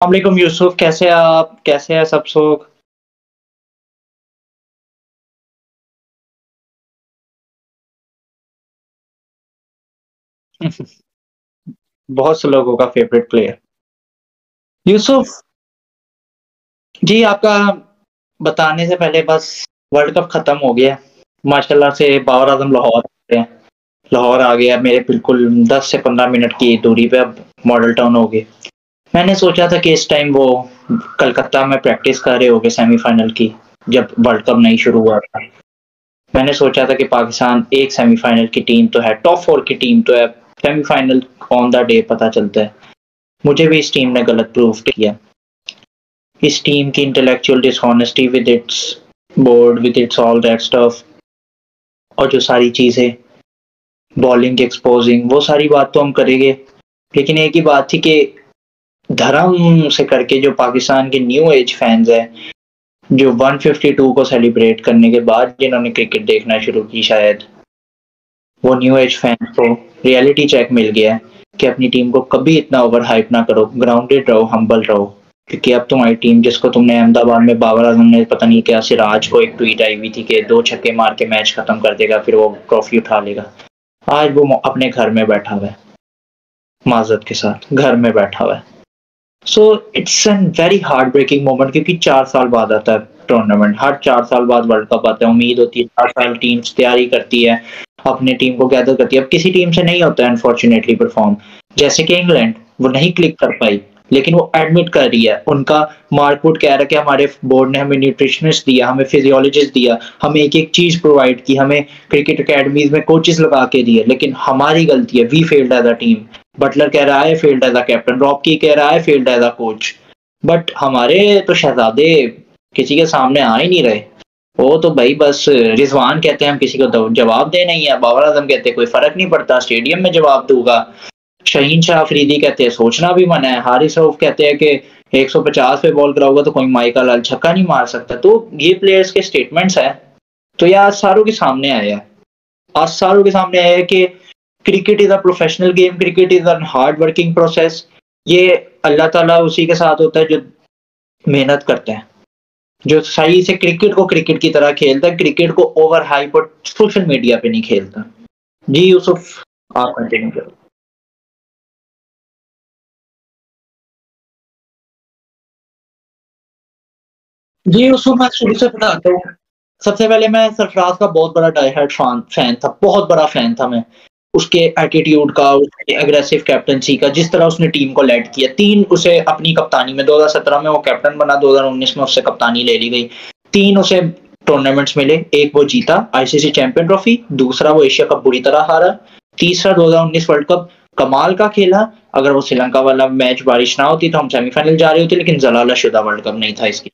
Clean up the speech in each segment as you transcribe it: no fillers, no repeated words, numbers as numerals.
वालेकुम यूसुफ, कैसे हैं आप? कैसे हैं सब लोग? बहुत से लोगों का फेवरेट प्लेयर। यूसुफ जी, आपका बताने से पहले बस वर्ल्ड कप खत्म हो गया। माशाल्लाह से बाबर आजम लाहौर आ गए हैं। लाहौर आ गया मेरे बिल्कुल 10 से 15 मिनट की दूरी पे, अब मॉडल टाउन हो गए। मैंने सोचा था कि इस टाइम वो कलकत्ता में प्रैक्टिस कर रहे होंगे सेमीफाइनल की, जब वर्ल्ड कप नहीं शुरू हुआ था। मैंने सोचा था कि पाकिस्तान एक सेमीफाइनल की टीम तो है, टॉप 4 की टीम तो है, सेमीफाइनल ऑन द डे पता चलता है। मुझे भी इस टीम ने गलत प्रूव किया। इस टीम की intellectual dishonesty with its board, with its all that stuff, और जो सारी चीजें, बॉलिंग एक्सपोजिंग, वो सारी बात तो हम करेंगे। लेकिन एक ही बात थी कि धर्म से करके जो पाकिस्तान के न्यू एज फैंस है, जो 152 को सेलिब्रेट करने के बाद जिन्होंने क्रिकेट देखना शुरू की, शायद वो न्यू एज फैंस को रियलिटी चेक मिल गया है कि अपनी टीम को कभी इतना ओवर हाइप ना करो, ग्राउंडेड रहो, हम्बल रहो। क्योंकि अब तुम्हारी टीम, जिसको तुमने अहमदाबाद में बाबर आजम ने पता नहीं क्या, सिराज को एक ट्वीट आई हुई थी कि 2 छक्के मार के मैच खत्म कर देगा, फिर वो ट्रॉफी उठा लेगा। आज वो अपने घर में बैठा हुआ है, माजरत के साथ घर में बैठा हुआ है। So it's an very heart breaking moment, क्योंकि 4 साल बाद आता है टूर्नामेंट। हर 4 साल बाद वर्ल्ड कप आता है। उम्मीद होती है 4 साल टीम्स तैयारी करती है, अपनी टीम को गैदर करती है। अब किसी टीम से नहीं होता है अनफॉर्चुनेटली परफॉर्म, जैसे कि इंग्लैंड वो नहीं क्लिक कर पाई, लेकिन वो एडमिट कर रही है। उनका मार्कवुड कह रहा है कि हमारे बोर्ड ने हमें न्यूट्रिशनिस्ट दिया, हमें फिजियोलॉजिस्ट दिया, हमें एक एक चीज प्रोवाइड की, हमें क्रिकेट अकेडमीज में कोचेस लगा के दिए, लेकिन हमारी गलती है, we failed as a team. Butler कह रहा है failed as a captain, Rocky कह रहा है failed as a coach, but हमारे तो शहजादे किसी के सामने आ ही नहीं रहे। वो तो भाई बस रिजवान कहते हैं हम किसी को जवाब दे नहीं है, बाबर आजम कहते हैं कोई फर्क नहीं पड़ता, स्टेडियम में जवाब दूंगा। शहीन शाह अफरीदी कहते हैं सोचना भी मना है। हारिस रऊफ कहते हैं कि 150 पे बॉल कराऊंगा तो कोई माइकल लाल छक्का नहीं मार सकता। तो ये प्लेयर्स के स्टेटमेंट्स है। तो ये आज सारों के सामने आया है। आज सारों के सामने आया है कि cricket is a professional game, cricket is a hard working process. ये अल्लाह ताला उसी के साथ होता है जो मेहनत करता है, जो सही से क्रिकेट को क्रिकेट की तरह खेलता है, क्रिकेट को ओवर हाइप और सोशल मीडिया पे नहीं खेलता। जी यूसुफ, आप कंटिन्यू करो। जी यूसुफ, मैं शुरू से बताता हूँ। सबसे पहले मैं सरफराज का बहुत बड़ा डाई हार्ड फैन फैन था, बहुत बड़ा फैन था मैं। उसके एटीट्यूड का, उसके एग्रेसिव कैप्टनसी का, जिस तरह उसने टीम को लीड किया। 3 उसे अपनी कप्तानी में, 2017 में वो कैप्टन बना, 2019 में उससे कप्तानी ले ली गई। 3 उसे टूर्नामेंट्स मिले, एक वो जीता आईसीसी चैंपियन ट्रॉफी, दूसरा वो एशिया कप बुरी तरह हारा, तीसरा 2019 वर्ल्ड कप कमाल का खेला। अगर वो श्रीलंका वाला मैच बारिश ना होती तो हम सेमीफाइनल जा रहे होते, लेकिन जलाला शुदा वर्ल्ड कप नहीं था इसकी।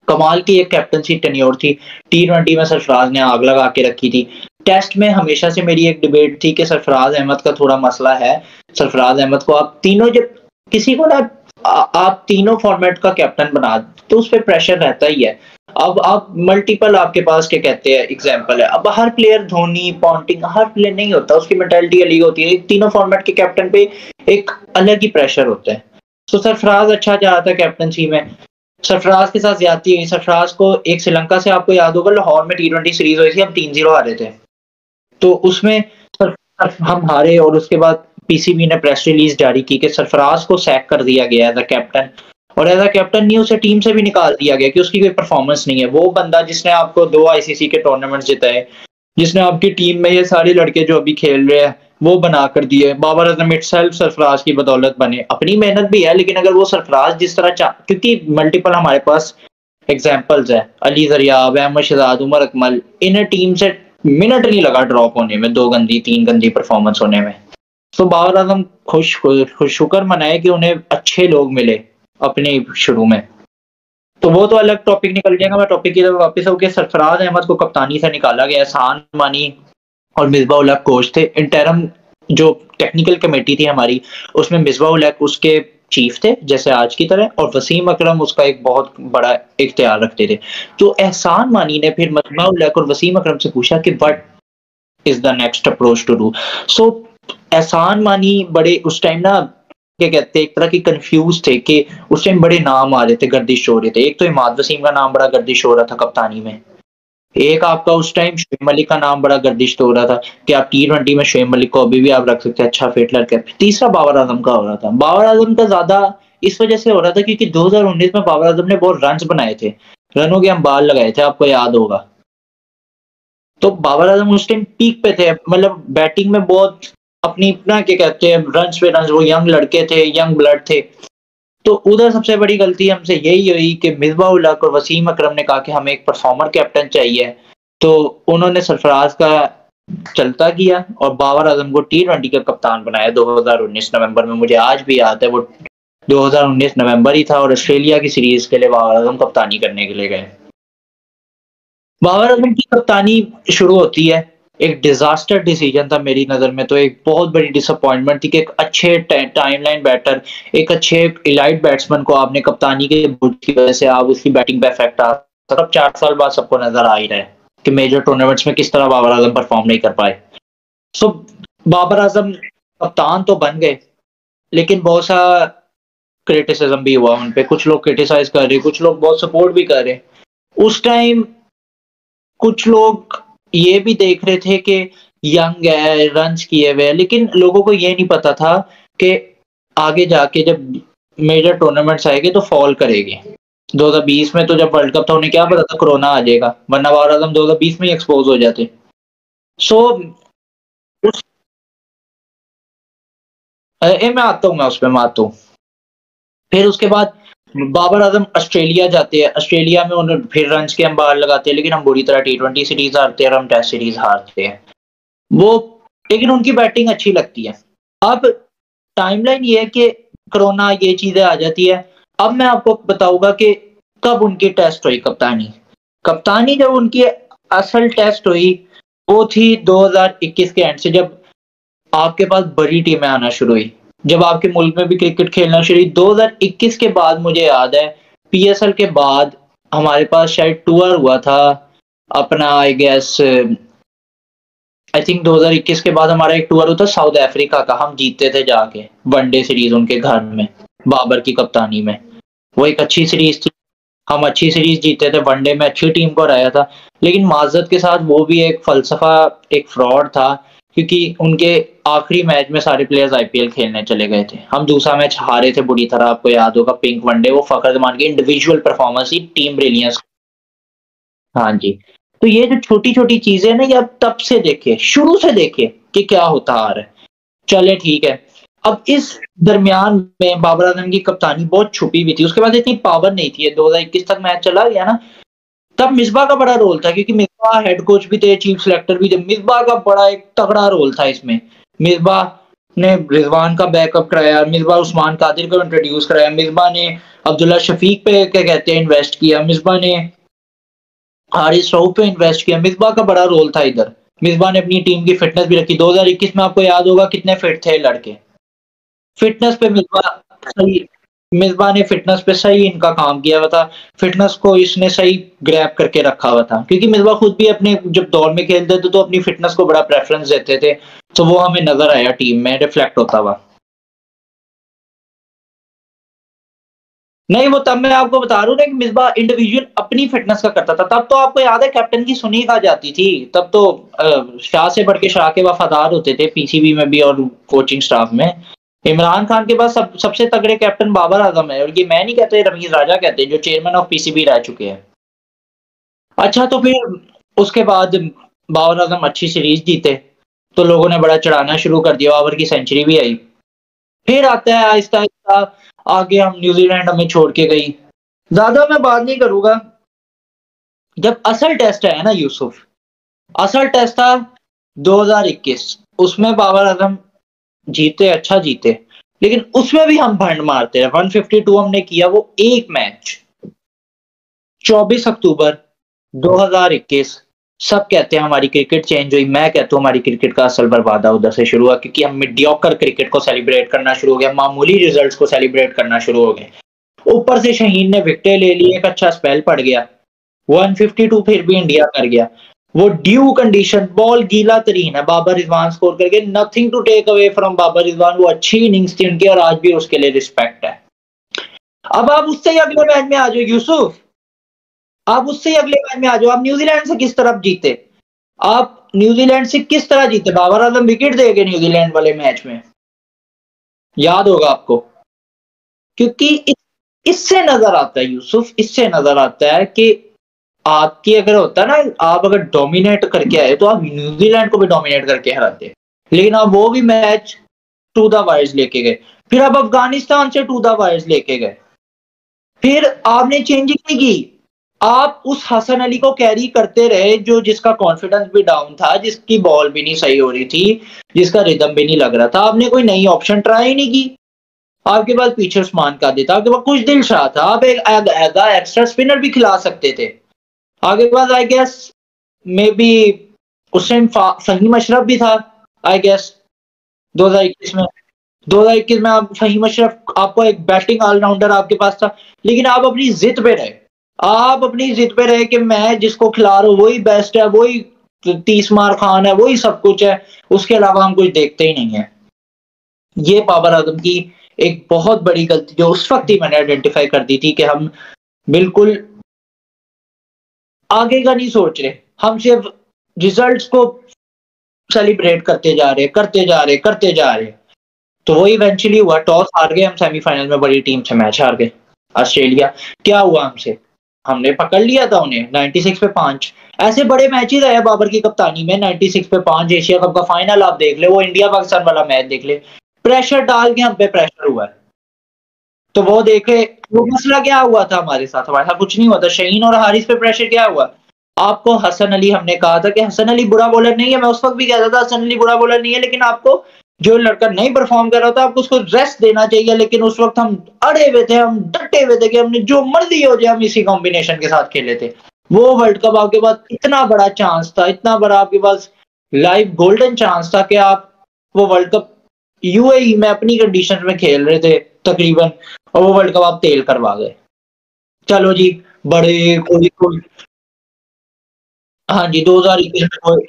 कमाल की एक कैप्टनसी टेन्योर थी। टी20 में सरफराज ने आग लगा के रखी थी। टेस्ट में हमेशा से मेरी एक डिबेट थी कि सरफराज अहमद का थोड़ा मसला है। सरफराज अहमद को आप तीनों, जब किसी को ना आप तीनों फॉर्मेट का कैप्टन बना, तो उस पर प्रेशर रहता ही है। अब आप मल्टीपल, आपके पास क्या कहते हैं एग्जाम्पल है। अब हर प्लेयर, धोनी, पॉन्टिंग, हर प्लेयर नहीं होता, उसकी मेंटालिटी अलग होती है। तीनों फॉर्मेट के कैप्टन पे एक अलग ही प्रेशर होता है। तो सरफराज अच्छा जा रहा था कैप्टनसी में, सरफराज के साथ ज्यादती हुई। सरफराज को एक श्रीलंका से, आपको याद होगा, लाहौर में टी20 सीरीज हुई थी, हम 3-0 हारे थे। तो उसमें हम हारे, और उसके बाद पीसीबी ने प्रेस रिलीज जारी की कि सरफराज को सैक कर दिया गया एज अ कैप्टन। और एज अ कैप्टन नहीं, उसे टीम से भी निकाल दिया गया कि उसकी कोई परफॉर्मेंस नहीं है। वो बंदा जिसने आपको 2 आईसीसी के टूर्नामेंट जिताए, जिसने आपकी टीम में ये सारे लड़के जो अभी खेल रहे हैं वो बना कर दिए। बाबर आजम इटसेल्फ सरफराज की बदौलत बने। अपनी मेहनत भी है, लेकिन अगर वो सरफराज जिस तरह क्योंकि मल्टीपल हमारे पास एग्जाम्पल्स है, अली जरियाब, अहमद शहजाद, उमर अकमल, इन टीम से मिनट नहीं लगा ड्रॉप होने में, 2 गंदी 3 गंदी परफॉर्मेंस होने में। तो बाबर आजम खुश शुक्र मनाए कि उन्हें अच्छे लोग मिले अपने शुरू में। तो वो तो अलग टॉपिक निकल जाएगा। मैं टॉपिक की तरफ वापस आऊँ कि सरफराज अहमद को कप्तानी से निकाला गया। एहसान मानी और मिसबाह उल हक कोच थे। इंटरम जो टेक्निकल कमेटी थी हमारी, उसमें मिसबाह उल हक उसके चीफ थे, जैसे आज की तरह, और वसीम अकरम उसका एक बहुत बड़ा इख्तियार रखते थे। तो एहसान मानी ने फिर मिसबाह उल हक और वसीम अकरम से पूछा कि what is the next approach to do. So Ehsan Mani बड़े उस टाइम ना क्या कहते हैं, एक तरह की कंफ्यूज थे कि उस टाइम बड़े नाम आ रहे थे, गर्दिश हो रहे थे। एक तो इमाद वसीम का नाम बड़ा गर्दिश हो रहा था कप्तानी में। एक आपका उस टाइम शोएब मलिक का नाम बड़ा गर्दिश हो रहा था कि आप टी20 में शोएब मलिक को अभी भी आप रख सकते हैं, अच्छा फिट लड़का है। तीसरा बाबर आजम का हो रहा था। बाबर आजम का ज़्यादा इस वजह से हो रहा था क्योंकि 2019 में बाबर आजम ने बहुत रन्स बनाए थे। रनों के अंबार लगाए थे, आपको याद होगा। तो बाबर आजम उस टाइम पीक पे थे, मतलब बैटिंग में बहुत अपनी अपना क्या कहते हैं, रन्स पे रन्स, वो यंग लड़के थे, यंग ब्लड थे। तो उधर सबसे बड़ी गलती हमसे यही हुई कि मिसबाह उल हक और वसीम अकरम ने कहा कि हमें एक परफॉर्मर कैप्टन चाहिए। तो उन्होंने सरफराज का चलता किया और बाबर आजम को टी20 का कप्तान बनाया 2019 नवंबर में। मुझे आज भी याद है, वो 2019 नवंबर ही था और ऑस्ट्रेलिया की सीरीज के लिए बाबर आजम कप्तानी करने के लिए गए। बाबर आजम की कप्तानी शुरू होती है, एक डिजास्टर डिसीजन था मेरी नज़र में। तो एक बहुत बड़ी डिसअपॉइंटमेंट थी कि एक अच्छे टाइमलाइन बैटर, एक अच्छे इलाइट बैट्समैन को आपने कप्तानी के बोझ की वजह से आप उसकी बैटिंग पे इफेक्ट आ सब 4 साल बाद सबको नज़र आ ही रहा है कि मेजर टूर्नामेंट्स में किस तरह बाबर आजम परफॉर्म नहीं कर पाए। सो बाबर आजम कप्तान तो बन गए, लेकिन बहुत सा क्रिटिसिज्म भी हुआ उन पे। कुछ लोग क्रिटिसाइज़ कर रहे, कुछ लोग बहुत सपोर्ट भी कर रहे। उस टाइम कुछ लोग ये भी देख रहे थे कि यंग है, रन्स किए हुए हैं, लेकिन लोगों को ये नहीं पता था कि आगे जाके जब मेजर टूर्नामेंट्स आएँगे तो फॉल करेगी। 2020 में तो जब वर्ल्ड कप था, उन्हें क्या पता था कोरोना आ जाएगा, वरना बाबर आजम 2020 में ही एक्सपोज़ हो जाते। सो उस मैं आता हूँ। फिर उसके बाद बाबर आजम ऑस्ट्रेलिया जाते हैं। ऑस्ट्रेलिया में उन्हें फिर रन्स के अंबार लगाते हैं, लेकिन हम बुरी तरह टी20 सीरीज़ हारते हैं और हम टेस्ट सीरीज़ हारते हैं। वो लेकिन उनकी बैटिंग अच्छी लगती है। अब टाइमलाइन ये है कि कोरोना ये चीज़ें आ जाती है। अब मैं आपको बताऊँगा कि कब उनकी टेस्ट हुई कप्तानी। कप्तानी जब उनकी असल टेस्ट हुई, वो थी 2021 के एंड से, जब आपके पास बड़ी टीमें आना शुरू हुई। जब आपके मुल्क में भी क्रिकेट खेलना शुरू हुई 2021 के बाद, मुझे याद है पीएसएल के बाद हमारे पास शायद टूर हुआ था अपना, आई थिंक 2021 के बाद हमारा एक टूर होता साउथ अफ्रीका का, हम जीतते थे जाके वनडे सीरीज उनके घर में बाबर की कप्तानी में। वो एक अच्छी सीरीज थी, हम अच्छी सीरीज जीते थे, वनडे में अच्छी टीम को हराया था। लेकिन माजरत के साथ वो भी एक फलसफा, एक फ्रॉड था, क्योंकि उनके आखिरी मैच में सारे प्लेयर्स आईपीएल खेलने चले गए थे। हम दूसरा मैच हारे थे बुरी तरह, आपको याद होगा, पिंक वनडे। वो फखर जमान की इंडिविजुअल परफॉर्मेंस थी, टीम ब्रिलियंस। हाँ जी। तो ये जो छोटी-छोटी चीज़ें हैं ना, ये आप तब से देखिए, शुरू से देखिए कि क्या होता आ रहा है। चलें ठीक है। अब इस दरमियान में बाबर आजम की कप्तानी बहुत छुपी हुई थी, उसके बाद इतनी पावर नहीं थी। ये 2021 तक मैच चला गया ना, तब मिसबाह का बड़ा रोल था, क्योंकि मिसबाह हेड कोच भी थे, चीफ सिलेक्टर भी थे। मिसबाह का बड़ा एक तगड़ा रोल था इसमें। मिसबाह ने रिजवान का बैकअप कराया, मिसबाह उस्मान कादिर को इंट्रोड्यूस कराया, मिसबाह ने अब्दुल्ला शफीक पे क्या कहते हैं इन्वेस्ट किया, मिसबाह ने हारिस रऊफ पे इन्वेस्ट किया। मिसबाह का बड़ा रोल था इधर। मिसबाह ने अपनी टीम की फिटनेस भी रखी। 2021 में आपको याद होगा कितने फिट थे लड़के। फिटनेस पे मिसबाह ने फिटनेस पे सही इनका काम किया हुआ था। फिटनेस को इसने सही ग्रैब करके रखा हुआ था, क्योंकि मिसबाह खुद भी अपने जब दौर में खेलते थे तो अपनी फिटनेस को बड़ा प्रेफरेंस देते थे। तो वो हमें नज़र आया टीम में रिफ्लेक्ट होता हुआ। नहीं, वो तब मैं आपको बता रहा हूँ ना कि मिसबाह इंडिविजुअल अपनी फिटनेस का करता था। तब तो आपको याद है कैप्टन की सुनी कहा जाती थी। तब तो शाह से बढ़ के शाह के वफादार होते थे पीसीबी में भी और कोचिंग स्टाफ में। इमरान खान के पास सबसे तगड़े कैप्टन बाबर आजम है, और ये मैं नहीं कहता, रमीज राजा कहते हैं, जो चेयरमैन ऑफ पीसीबी रह चुके हैं। अच्छा, तो फिर उसके बाद बाबर आजम अच्छी सीरीज जीते, तो लोगों ने बड़ा चढ़ाना शुरू कर दिया। बाबर की सेंचुरी भी आई। फिर आता है आहिस्ता-आहिस्ता आगे, हम न्यूज़ीलैंड हमें छोड़ के गई। ज़्यादा मैं बात नहीं करूँगा। जब असल टेस्ट है ना यूसुफ, असल टेस्ट था 2021, उसमें बाबर आजम जीते, अच्छा जीते, लेकिन उसमें भी हम भंड मारते हैं। 152 हमने किया, वो एक मैच। 24 अक्टूबर 2021, सब कहते हैं हमारी क्रिकेट चेंज हुई। मैं कहता हूँ हमारी क्रिकेट का असल बर्बादा उधर से शुरू हुआ, क्योंकि हम मीडियोकर क्रिकेट को सेलिब्रेट करना शुरू हो गया, मामूली रिजल्ट्स को सेलिब्रेट करना शुरू हो गए। ऊपर से शाहीन ने विकेटें ले ली, एक अच्छा स्पेल पड़ गया। 152 फिर भी इंडिया कर गया। वो ड्यू कंडीशन, बॉल गीला तरीन है, बाबर रिजवान स्कोर करके, nothing to take away from Babar Rizwan, वो अच्छी इनिंग्स थी उनकी और आज भी उसके लिए रिस्पेक्ट है। अब आप उससे ही अगले मैच में आ जाओ यूसुफ, आप उससे ही अगले मैच में आ जाओ, आप न्यूजीलैंड से किस तरह जीते, आप न्यूजीलैंड से किस तरह जीते, बाबर आजम विकेट दे गए न्यूजीलैंड वाले मैच में, याद होगा आपको। क्योंकि इससे नजर आता है यूसुफ, इससे नजर आता है कि आपकी अगर होता है ना, आप अगर डोमिनेट करके आए तो आप न्यूजीलैंड को भी डोमिनेट करके हराते, लेकिन आप वो भी मैच टू द वायर्स लेके गए, फिर आप अफगानिस्तान से टू द वायर्स लेके गए, फिर आपने चेंजिंग नहीं की, आप उस हसन अली को कैरी करते रहे जो जिसका कॉन्फिडेंस भी डाउन था, जिसकी बॉल भी नहीं सही हो रही थी, जिसका रिदम भी नहीं लग रहा था, आपने कोई नई ऑप्शन ट्राई नहीं की, आपके पास पीछे उस्मान का देता, आपके पास कुछ दिल शाह था, आप एक एक्स्ट्रा स्पिनर भी खिला सकते थे, आपके पास आई गेस मे बी उस टाइम फहीम अशरफ भी था, आई गेस 2021 में, 2021 में आप फहीम अशरफ, आपको एक बैटिंग ऑलराउंडर आपके पास था, लेकिन आप अपनी जिद पे रहे, आप अपनी जिद पे रहे कि मैं जिसको खिला रहा हूँ वही बेस्ट है, वही 30 मार खान है, वही सब कुछ है, उसके अलावा हम कुछ देखते ही नहीं है। ये बाबर आजम की एक बहुत बड़ी गलती जो उस वक्त ही मैंने आइडेंटिफाई कर दी थी कि हम बिल्कुल आगे का नहीं सोच रहे, हम सिर्फ रिजल्ट्स को सेलिब्रेट करते जा रहे, करते जा रहे, करते जा रहे। तो वो इवेंचुअली हुआ, टॉस हार गए हम, सेमीफाइनल में बड़ी टीम से मैच हार गए, ऑस्ट्रेलिया। क्या हुआ हमसे, हमने पकड़ लिया था उन्हें 96 पे 5, ऐसे बड़े मैचेस आए बाबर की कप्तानी में, 96 पे 5 एशिया कप का फाइनल आप देख ले, वो इंडिया पाकिस्तान वाला मैच देख ले, प्रेशर डाल के हम पे प्रेशर हुआ है। तो वो देखे, वो मसला क्या हुआ था हमारे साथ, हमारे साथ कुछ नहीं हुआ था, शहीन और हारिस पे प्रेशर क्या हुआ, आपको हसन अली, हमने कहा था कि हसन अली बुरा बॉलर नहीं है, मैं उस वक्त भी कहता था हसन अली बुरा बॉलर नहीं है, लेकिन आपको जो लड़का नहीं परफॉर्म कर रहा था आपको उसको रेस्ट देना चाहिए, लेकिन उस वक्त हम अड़े हुए थे, हम डटे हुए थे कि हमने जो मर्जी हो जाए हम इसी कॉम्बिनेशन के साथ खेले थे। वो वर्ल्ड कप आपके पास इतना बड़ा चांस था, इतना बड़ा आपके पास लाइव गोल्डन चांस था कि आप वो वर्ल्ड कप यूएई में अपनी कंडीशन में खेल रहे थे तकरीबन, और वो वर्ल्ड कप आप तेल करवा गए। चलो जी, बड़े कोई कोई हाँ जी, 2021 में कोई,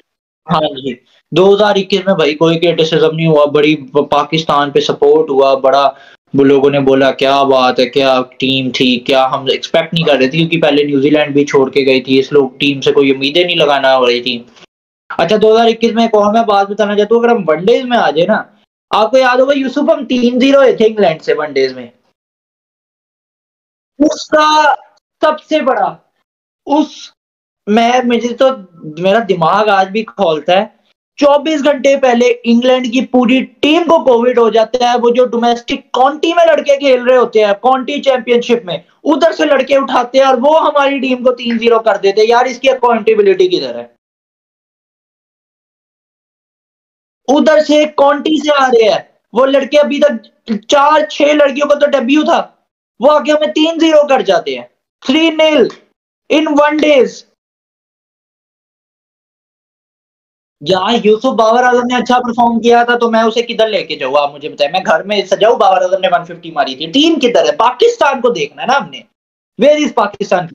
हाँ जी, 2021 में भाई कोई क्रिटिसिज्म नहीं हुआ, बड़ी पाकिस्तान पे सपोर्ट हुआ, बड़ा वो लोगों ने बोला क्या बात है, क्या टीम थी, क्या हम एक्सपेक्ट नहीं कर रहे थे, क्योंकि पहले न्यूजीलैंड भी छोड़ के गई थी, इस लोग टीम से कोई उम्मीदें नहीं लगाना हो रही थी। अच्छा, 2021 में एक और मैं बात बताना चाहता हूँ, अगर हम वनडेज में आ जाए ना, आपको याद होगा यूसुफ, हम 3-0 थे इंग्लैंड से वनडेज में, उसका सबसे बड़ा, उस मैं मुझे तो मेरा दिमाग आज भी खोलता है, 24 घंटे पहले इंग्लैंड की पूरी टीम को कोविड हो जाता है, वो जो डोमेस्टिक काउंटी में लड़के खेल रहे होते हैं, काउंटी चैंपियनशिप में, उधर से लड़के उठाते हैं और वो हमारी टीम को 3-0 कर देते हैं, यार इसकी अकाउंटेबिलिटी किधर है, उधर से काउंटी से आ रहे हैं वो लड़के, अभी तक 4-6 लड़कियों का तो डेब्यू था, वो आके हमें 3-0 कर जाते हैं, 3-0 इन वनडेज। यार यूसुफ, बाबर आजम ने अच्छा परफॉर्म किया था तो मैं उसे किधर लेके जाऊँ, आप मुझे बताएं, मैं घर में सजाऊं, बाबर आजम ने 150 मारी थी, टीम किधर है, पाकिस्तान को देखना है ना हमने, वेयर इज पाकिस्तान।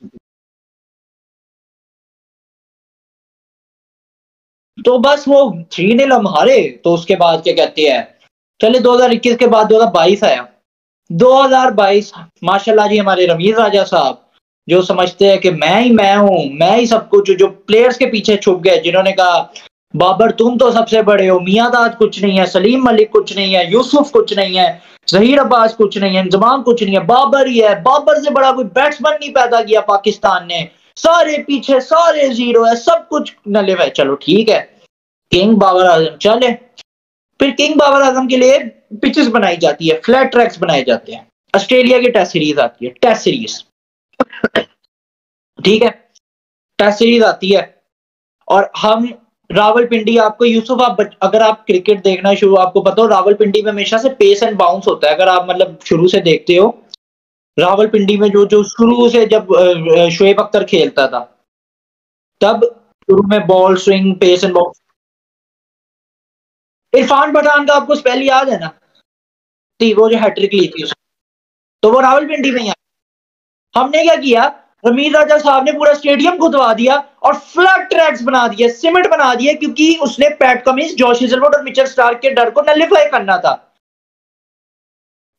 तो बस वो 3-0 हम हारे, तो उसके बाद क्या कहते हैं, चले 2021 के बाद 2022 आया, 2022 माशाल्लाह जी, हमारे रमीज राजा साहब जो समझते हैं कि मैं हूं, मैं ही सब कुछ, जो प्लेयर्स के पीछे छुप गए, जिन्होंने कहा बाबर तुम तो सबसे बड़े हो, मियांदाद कुछ नहीं है, सलीम मलिक कुछ नहीं है, यूसुफ कुछ नहीं है, जहीर अब्बास कुछ नहीं है, इंजमाम कुछ नहीं है, बाबर ही है, बाबर से बड़ा कोई बैट्समैन नहीं पैदा किया पाकिस्तान ने, सारे पीछे, सारे जीरो है, सब कुछ नले है, चलो ठीक है, किंग बाबर आजम चले, फिर किंग बाबर आजम के लिए पिचेस बनाई जाती है, फ्लैट ट्रैक्स बनाए जाते हैं, ऑस्ट्रेलिया की टेस्ट सीरीज आती है, टेस्ट सीरीज, ठीक है, टेस्ट सीरीज आती है, और हम रावलपिंडी, आपको यूसुफ, आप अगर आप क्रिकेट देखना शुरू, आपको पता हो रावलपिंडी में हमेशा से पेस एंड बाउंस होता है, अगर आप मतलब शुरू से देखते हो, रावलपिंडी में जो जो शुरू से जब शोएब अख्तर खेलता था, तब शुरू में ball swing, pace and bounce, Irfan Pathan का आपको स्पेल याद है ना, थी वो जो हैट्रिक ली थी उसने, तो वो रावलपिंडी में ही। हमने क्या किया, रमीज राजा साहब ने पूरा स्टेडियम खुदवा दिया और फ्लैट ट्रैक्स बना दिए, सीमेंट बना दिए, क्योंकि उसने पैट कमिंस, जॉश हेजलवुड और मिचेल स्टार्क के डर को नलिफाई करना था।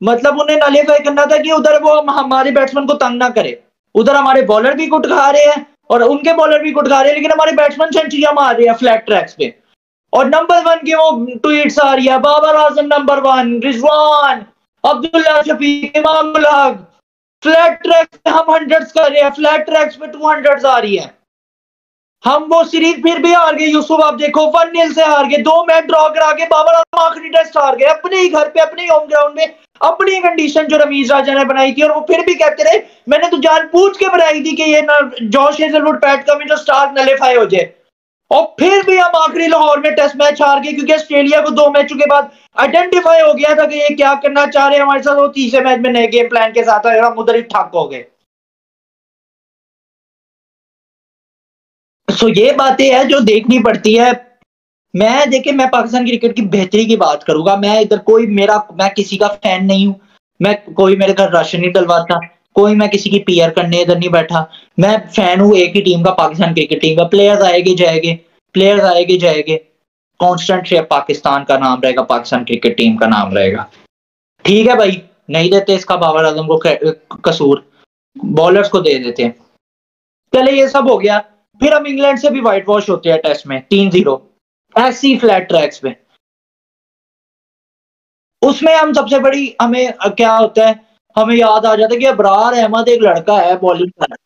मतलब उन्हें नलिफाई करना था कि उधर वो हमारे बैट्समैन को तंग ना करे। उधर हमारे बॉलर भी कुट खा रहे हैं और उनके बॉलर भी कुट खा रहे हैं, लेकिन हमारे बैट्समैन सेंचुरियां मार रहे हैं फ्लैट ट्रैक्स पे। और नंबर 1 की वो ट्वीट्स आ रही है, Babar Azam number 1, Rizwan, Abdullah Shafiq, Imam ul Haq, flat tracks पे हम हंड्रेड्स कर रहे हैं, फ्लैट ट्रैक्स पे 200 आ रही है। हम वो सीरीज फिर भी हार गए यूसुफ, आप देखो 1-0 से हार गए, 2 मैच ड्रॉ करा के बाबर आजम आखिरी टेस्ट हार गए अपने ही घर पे, अपने ही होम ग्राउंड में, अपनी कंडीशन जो रमीज राजा ने बनाई थी। और वो फिर भी कहते रहे मैंने तो जानबूझ के बनाई थी कि ये ना जॉश हेजलवुड, पैट कमिंस और स्टार्क नलिफाई हो जाए। और फिर भी हम आखिरी लाहौर में टेस्ट मैच हार गए, क्योंकि ऑस्ट्रेलिया को 2 मैचों के बाद आइडेंटिफाई हो गया था कि ये क्या करना चाह रहे हैं हमारे साथ। वो तीसरे मैच में नए गेम प्लान के साथ आए, हम उधर ही ठक हो गए। सो ये बातें हैं जो देखनी पड़ती है। मैं देखिए, मैं पाकिस्तान क्रिकेट की बेहतरी की बात करूंगा। मैं इधर कोई मेरा मैं किसी का फैन नहीं हूं। मैं कोई मेरे घर राशन नहीं डलवाता, कोई मैं किसी की पीआर करने इधर नहीं बैठा। मैं फैन हूं एक ही टीम का, पाकिस्तान क्रिकेट टीम का। प्लेयर्स आएंगे जाएंगे, प्लेयर्स आएंगे जाएंगे, कांस्टेंट शेप पाकिस्तान का नाम रहेगा, पाकिस्तान क्रिकेट टीम का नाम रहेगा। ठीक है भाई, नहीं देते इसका बाबर आजम को कसूर, बॉलर्स को दे देते हैं। चले ये सब हो गया, फिर हम इंग्लैंड से भी व्हाइट वॉश होते हैं टेस्ट में 3-0 ऐसी फ्लैट ट्रैक्स पे। उसमें हम सबसे बड़ी हमें क्या होता है, हमें याद आ जाता है कि अबरार अहमद एक लड़का है बॉलिंग कर।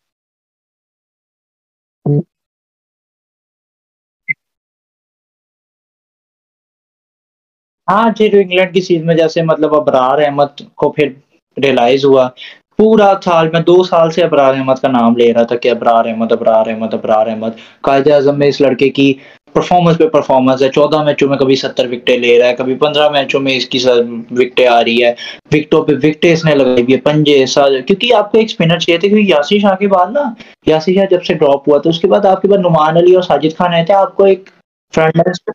हाँ जी, जो इंग्लैंड की सीरीज में जैसे मतलब अबरार अहमद को फिर रियलाइज हुआ, पूरा साल में 2 साल से अबरार अहमद का नाम ले रहा था कि अबरार अहमद, अबरार अहमद, अबरार अहमद। कायदे आजम में इस लड़के की परफॉर्मेंस पे परफॉर्मेंस है, 14 मैचों में कभी 70 विकेटें ले रहा है, कभी 15 मैचों में इसकी विकेटें आ रही है, विकेटों पे विकेटें इसने लगाई हुई है, पंजे साल। क्योंकि आपको एक स्पिनर चाहिए था, क्योंकि यासिर शाह के बाद ना, यासिर शाह जब से ड्रॉप हुआ था उसके बाद आपके पास नुमान अली और साजिद खान आए थे, आपको एक फ्रंट।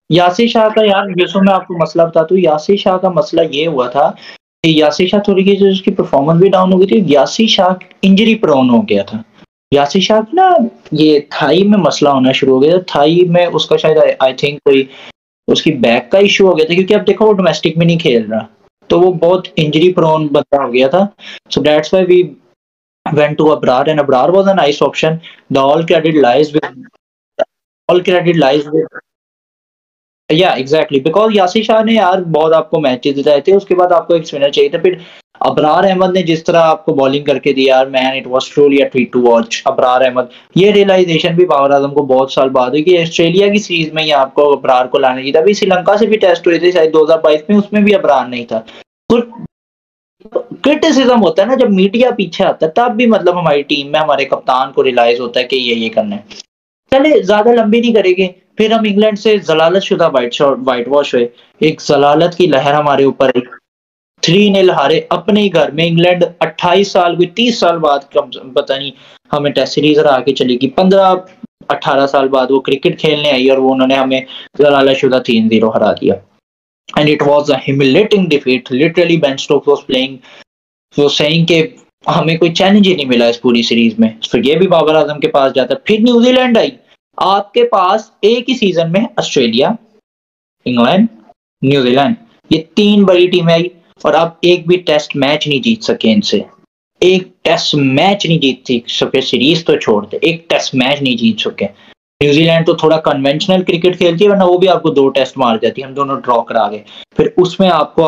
यासिर शाह का यार, जैसे मैं आपको मसला बताता हूँ, यासिर शाह का मसला ये हुआ था कि यासिर शाह थोड़ी की उसकी परफॉर्मेंस भी डाउन हो गई थी, यासिर शाह इंजरी प्रोन हो गया था। यासिर शाह की ना ये थाई में मसला होना शुरू हो गया था, थाई में उसका शायद आई थिंक कोई उसकी बैक का इशू हो गया था, क्योंकि अब देखो वो डोमेस्टिक में नहीं खेल रहा, तो वो बहुत इंजरी प्रोन बंदा हो गया था। So that's why we went to Abrar, and Abrar was a nice option. The all credit lies with या एग्जैक्टली, बिकॉज यासिर शाह ने यार बहुत आपको मैचेस दिलाए थे, उसके बाद आपको एक स्पिनर चाहिए था। फिर अबरार अहमद ने जिस तरह आपको बॉलिंग करके दी यार, man it was truly a treat to watch. Abrar Ahmed, ये रियलाइजेशन भी बाबर आजम को बहुत साल बाद हुई कि ऑस्ट्रेलिया की सीरीज में ही आपको अबरार को लाना चाहिए था। अभी श्रीलंका से भी टेस्ट हुए थे शायद 2022 में, उसमें भी अबरार नहीं था। तो क्रिटिसिज्म होता है ना जब मीडिया पीछे आता है, तब भी मतलब हमारी टीम में हमारे कप्तान को रियलाइज होता है कि ये करना है। चले ज्यादा लंबी नहीं करेंगे, फिर हम इंग्लैंड से जलालत शुदा व्हाइट वॉश हुए, एक जलालत की लहर हमारे ऊपर आई, 3-0 हारे अपने ही घर में। इंग्लैंड 28 साल, कोई 30 साल बाद पता नहीं हमें टेस्ट सीरीज हरा के चलेगी, 15-18 साल बाद वो क्रिकेट खेलने आई और वो उन्होंने हमें जलालत शुदा 3-0 हरा दिया। And it was a humiliating defeat, literally Ben Stokes was playing, वो सेइंग के हमें कोई चैलेंज ही नहीं मिला इस पूरी सीरीज में। तो ये भी बाबर आजम के पास जाता है। फिर न्यूजीलैंड आई, आपके पास एक ही सीजन में ऑस्ट्रेलिया, इंग्लैंड, न्यूजीलैंड, ये 3 बड़ी टीमें आई और आप एक भी टेस्ट मैच नहीं जीत सके इनसे। एक टेस्ट मैच नहीं जीत सके, सीरीज तो छोड़ दे, एक टेस्ट मैच नहीं जीत सके। न्यूजीलैंड तो थोड़ा कन्वेंशनल क्रिकेट खेलती है, वरना वो भी आपको 2 टेस्ट मार जाती है, हम दोनों ड्रॉ करा गए। फिर उसमें आपको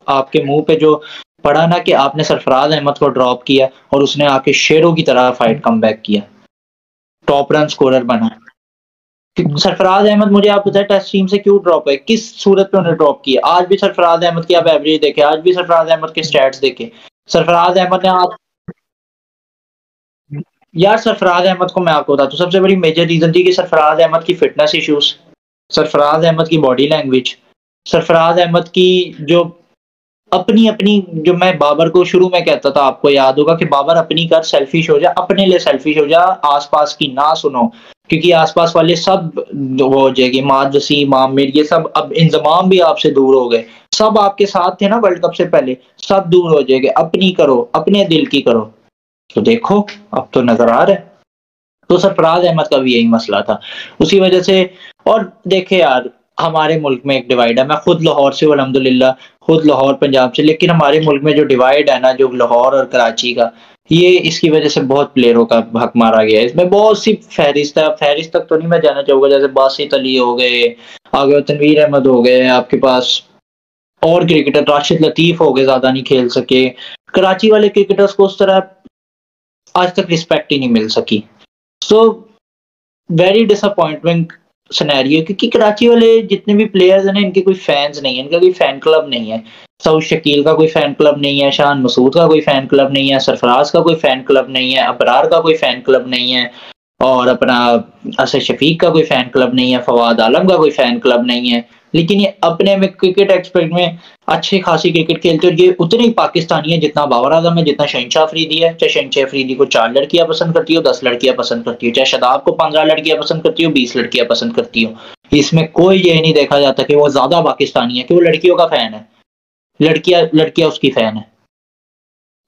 आपके मुंह पे जो पड़ा ना कि आपने सरफराज अहमद को ड्रॉप किया और उसने आके शेरों की तरह फाइट कम बैक किया, टॉप रन स्कोरर बना। सरफराज अहमद, मुझे आप बताएं टेस्ट टीम से क्यों ड्रॉप है, किस सूरत पे उन्हें ड्रॉप किया? आज भी सरफराज अहमद की आप एवरेज देखें, आज भी सरफराज अहमद के स्टैट्स देखें, सरफराज अहमद ने आज, यार सरफराज अहमद को मैं आपको बताता हूँ, सबसे बड़ी मेजर रीजन थी कि सरफराज अहमद की फिटनेस इश्यूज, सरफराज अहमद की बॉडी लैंग्वेज, सरफराज अहमद की जो अपनी अपनी, जो मैं बाबर को शुरू में कहता था, आपको याद होगा कि बाबर अपनी कर सेल्फिश हो जा, अपने लिए सेल्फिश हो जा, आसपास की ना सुनो, क्योंकि आसपास वाले सब वो हो जाएगी, माद वसीम आमिर ये सब अब इंजमाम भी आपसे दूर हो गए, सब आपके साथ थे ना वर्ल्ड कप से पहले, सब दूर हो जाएंगे, अपनी करो, अपने दिल की करो। तो देखो, अब तो नज़र आ रहा है। तो सरफराज अहमद का भी यही मसला था। उसी वजह से और देखिए यार, हमारे मुल्क में एक डिवाइड है, मैं खुद लाहौर से हूँ अल्हम्दुलिल्लाह, खुद लाहौर पंजाब से, लेकिन हमारे मुल्क में जो डिवाइड है ना, जो लाहौर और कराची का, ये इसकी वजह से बहुत प्लेयरों का हक मारा गया है। इसमें बहुत सी फ़हरिस्त है, अब फ़हरिस्त तक तो नहीं मैं जाना चाहूँगा, जैसे बासित अली हो गए, आगे तनवीर अहमद हो गए, आपके पास और क्रिकेटर राशिद लतीफ़ हो गए, ज़्यादा नहीं खेल सके। कराची वाले क्रिकेटर्स को उस तरह आज तक रिस्पेक्ट ही नहीं मिल सकी। सो वेरी डिसअपॉइंटमेंट सिनेरियो, क्योंकि कराची वाले जितने भी प्लेयर्स हैं ना, इनके कोई फैन्स नहीं है, इनका कोई फैन क्लब नहीं है। सऊद शकील का कोई फैन क्लब नहीं है, शान मसूद का कोई फैन क्लब नहीं है, सरफराज का कोई फैन क्लब नहीं है, अबरार का कोई फैन क्लब नहीं है, और अपना असद शफीक का कोई फैन क्लब नहीं है, फवाद आलम का कोई फैन क्लब नहीं है। लेकिन ये अपने में क्रिकेट एक्सपेक्ट में अच्छी खासी क्रिकेट खेलते हैं, और ये उतने ही पाकिस्तानी है जितना बाबर आजम है, जितना शहनशाह अफरीदी है। चाहे शहनशाह अफरीदी को 4 लड़कियां पसंद करती हो, 10 लड़कियां पसंद करती हो, चाहे शादाब को 15 लड़कियां पसंद करती हो, 20 लड़कियां पसंद करती हो। इसमें कोई ये नहीं देखा जाता कि वो ज्यादा पाकिस्तानी है, कि वो लड़कियों का फैन है, लड़कियां लड़कियां उसकी फैन है।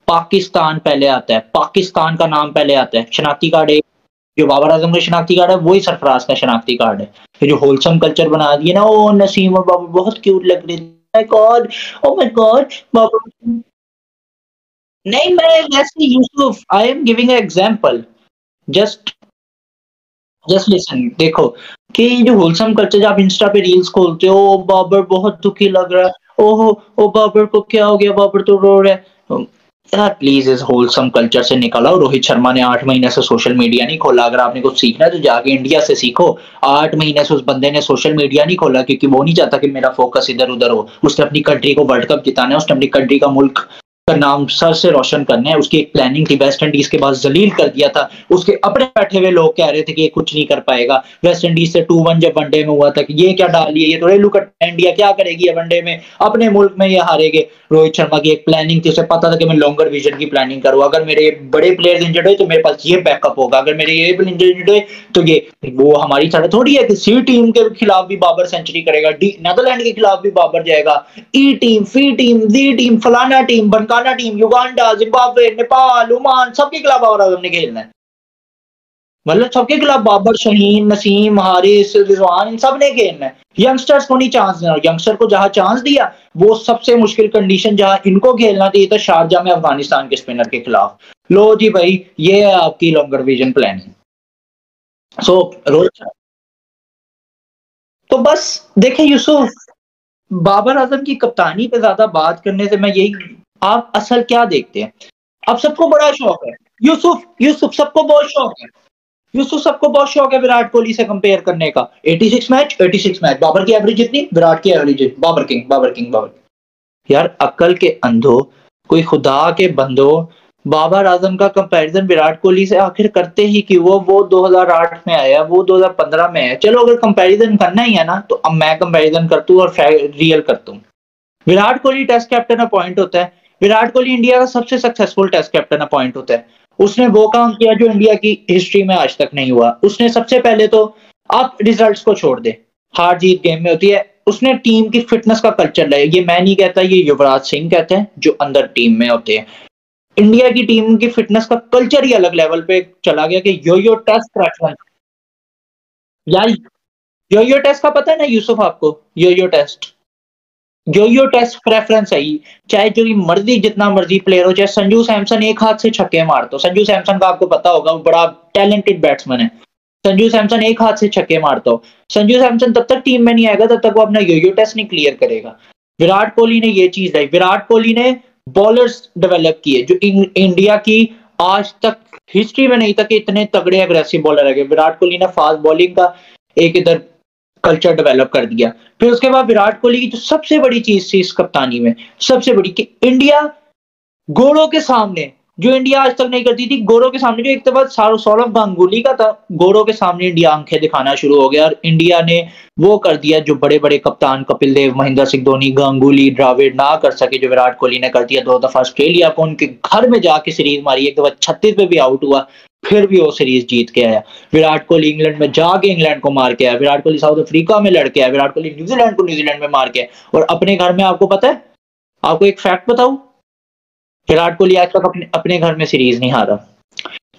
पाकिस्तान पहले आता है, पाकिस्तान का नाम पहले आता है। शनाख्ती कार्ड एक जो बाबर आजम का शनाख्ती कार्ड है, वही सरफराज का शनाख्ती कार्ड है। ये जो होलसम कल्चर बना दिए ना, ओ नसीम और बाबर बहुत क्यूट लग रहे थे, my god, oh my god Babar. नहीं, मैं वैसे Yusuf, I am giving a example, just just listen, देखो कि ये जो होलसम कल्चर, आप इंस्टा पे रील्स खोलते हो, ओ बाबर बहुत दुखी लग रहा है, ओहो ओ बाबर को क्या हो गया, बाबर तो रो रहा है। यार प्लीज इस होलसम कल्चर से निकल आओ। रोहित शर्मा ने 8 महीने से सोशल मीडिया नहीं खोला। अगर आपने कुछ सीखना है तो जाके इंडिया से सीखो। 8 महीने से उस बंदे ने सोशल मीडिया नहीं खोला, क्योंकि वो नहीं चाहता कि मेरा फोकस इधर-उधर हो। उसने अपनी कंट्री को वर्ल्ड कप जिताना है, उसने अपनी कंट्री का मुल्क का नाम सर से रोशन करना है। उसकी एक प्लानिंग थी, वेस्ट इंडीज के बाद जलील कर दिया था। उसके अपने बैठे हुए लोग कह रहे थे कि ये कुछ नहीं कर पाएगा। वेस्ट इंडीज से 2-1 जब वनडे में हुआ था कि ये क्या डाल लिया, ये तो रेलू कट इंडिया क्या करेगी ये वनडे में, अपने मुल्क में ये हारेगे। रोहित शर्मा की एक प्लानिंग थी, उसे पता था कि मैं लॉन्गर विजन की प्लानिंग करूँ। अगर मेरे बड़े प्लेयर्स इंजर्ड हुए तो मेरे पास ये बैकअप होगा, अगर मेरे ये इंजर्ड हुए तो ये। वो हमारी तरह थोड़ी है कि सी टीम के खिलाफ भी बाबर सेंचुरी करेगा, डी नीदरलैंड के खिलाफ भी बाबर जाएगा, E team, F team, G team, फलाना टीम, बनकाना team, Uganda, Zimbabwe, Nepal, Oman, सबके खिलाफ बाबर आजम ने खेलना है। मतलब सबके खिलाफ बाबर, शहीन, नसीम, हारिस, रिजवान, इन सब ने खेलना है। यंगस्टर्स को नहीं चांस देना। यंगस्टर को जहां चांस दिया, वो सबसे मुश्किल कंडीशन जहां इनको खेलना थी, था शारजाह में अफगानिस्तान के स्पिनर के खिलाफ। लो जी भाई, ये है आपकी लॉन्गर विजन प्लानिंग। सो रोहित, तो बस देखें यूसुफ, बाबर आजम की कप्तानी पे ज्यादा बात करने से मैं यही, आप असल क्या देखते हैं? अब सबको बड़ा शौक है, यूसुफ यूसुफ सबको बहुत शौक है, यूसुफ सबको बहुत शौक है विराट कोहली से कंपेयर करने का। 86 मैच, 86 मैच, बाबर की एवरेज जितनी, विराट की average, Babar king, Babar king, Babar. यार अक्ल के अंधो, कोई खुदा के बंदो, बाबर आजम का कंपैरिजन विराट कोहली से आखिर करते ही क्यों? वो 2008 में आया, वो 2015 में है। चलो अगर कंपैरिजन करना ही है ना, तो अब मैं कंपैरिजन करता हूँ और रियल करता हूँ। Virat Kohli test captain appoint होता है, विराट कोहली इंडिया का सबसे सक्सेसफुल टेस्ट कैप्टन अपॉइंट होता है। उसने वो काम किया जो इंडिया की हिस्ट्री में आज तक नहीं हुआ। उसने सबसे पहले तो, आप रिजल्ट्स को छोड़ दे, हार जीत गेम में होती है, उसने टीम की फिटनेस का कल्चर लाया। ये मैं नहीं कहता, ये युवराज सिंह कहते हैं जो अंदर टीम में होते हैं। इंडिया की टीम की फिटनेस का कल्चर ही अलग लेवल पे चला गया कि यो यो टेस्ट प्रेफरेंस। यार यो यो टेस्ट का पता है ना यूसुफ आपको? यो यो टेस्ट, यो-यो टेस्ट प्रेफरेंस है ही। चाहे जो मर्जी जितना मर्जी प्लेयर हो, चाहे संजू सैमसन एक हाथ से छक्के मारता हो। संजू सैमसन का आपको पता होगा, वो बड़ा टैलेंटेड बैट्समैन है। संजू सैमसन एक हाथ से छक्के मारता हो। संजू सैमसन तब तक टीम में नहीं आएगा, तब तक वो अपना यो-यो टेस्ट नहीं क्लियर करेगा। विराट कोहली ने ये चीज लाई। विराट कोहली ने बॉलर्स डेवलप किए जो इंडिया की आज तक हिस्ट्री में नहीं था कि इतने तगड़े अग्रेसिव बॉलर आ गए। विराट कोहली ने फास्ट बॉलिंग का एक इधर कल्चर डेवलप कर दिया। फिर उसके बाद विराट कोहली की जो सबसे बड़ी चीज थी इस कप्तानी में, सबसे बड़ी, कि इंडिया गोरों के सामने, जो इंडिया आज तक नहीं करती थी, गोरों के सामने, जो एक तो सौरव गांगुली का था, गोरों के सामने इंडिया आंखें दिखाना शुरू हो गया। और इंडिया ने वो कर दिया जो बड़े बड़े कप्तान कपिल देव, महेंद्र सिंह धोनी, गांगुली, द्रविड़ ना कर सके, जो विराट कोहली ने कर दिया। 2 दफा ऑस्ट्रेलिया को उनके घर में जाके सीरीज मारी, एक दफा 36 पे भी आउट हुआ, फिर भी वो सीरीज जीत के आया। विराट कोहली इंग्लैंड में जाके इंग्लैंड को मार के आया। विराट कोहली साउथ अफ्रीका में लड़के आया। विराट कोहली न्यूजीलैंड को न्यूजीलैंड में मार के आया। और अपने घर में आपको पता है, आपको एक फैक्ट बताऊं, विराट कोहली आज तक अपने घर में सीरीज नहीं हारा।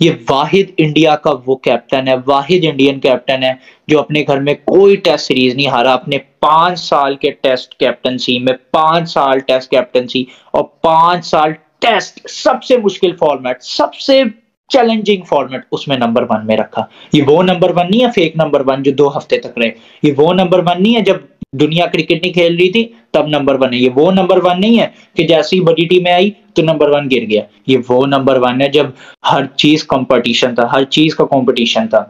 ये वाहिद इंडिया का वो कैप्टन है, वाहिद इंडियन कैप्टन है जो अपने घर में कोई टेस्ट सीरीज नहीं हारा। अपने 5 साल के टेस्ट कैप्टनसी में, 5 साल टेस्ट कैप्टनसी और 5 साल टेस्ट, सबसे मुश्किल फॉर्मेट, सबसे चैलेंजिंग फॉर्मेट, उसमें नंबर 1 में रखा। ये वो नंबर 1 नहीं है फेक नंबर 1 जो 2 हफ्ते तक रहे। ये वो नंबर 1 नहीं है जब दुनिया क्रिकेट नहीं खेल रही थी तब नंबर 1 है। ये वो नंबर 1 नहीं है कि जैसे ही बड़ी टीमें आई तो नंबर 1 गिर गया। ये वो नंबर 1 है जब हर चीज कंपटीशन था, हर चीज का कंपटीशन था,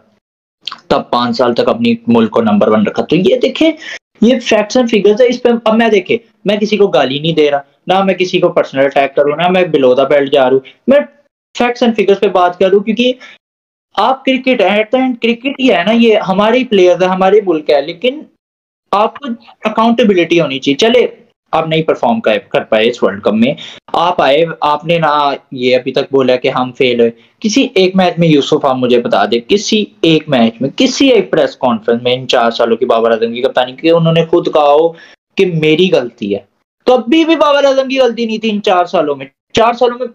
तब 5 साल तक अपनी मुल्क को नंबर 1 रखा। तो ये देखे, ये फैक्ट्स एंड फिगर्स है। इस पे अब मैं देखे, मैं किसी को गाली नहीं दे रहा, ना मैं किसी को पर्सनल अटैक करूँ, ना मैं बिलो द बेल्ट जा रहा हूँ, मैं फैक्ट्स एंड फिगर्स पे बात करूँ। क्योंकि आप क्रिकेट है, एट द एंड क्रिकेट ही है ना, ये हमारे ही प्लेयर्स है, हमारे मुल्क है, लेकिन आपको अकाउंटेबिलिटी होनी चाहिए। चले आप नहीं परफॉर्म कर पाए इस वर्ल्ड कप में, आप आए, आपने ना ये अभी तक बोला कि हम फेल हुए। किसी एक मैच में यूसुफ, आप मुझे बता दे, किसी एक मैच में, किसी एक प्रेस कॉन्फ्रेंस में इन 4 सालों की बाबर आजम की कप्तानी की उन्होंने खुद कहा हो कि मेरी गलती है? कभी भी बाबर आजम की गलती नहीं थी इन 4 सालों में। 4 सालों में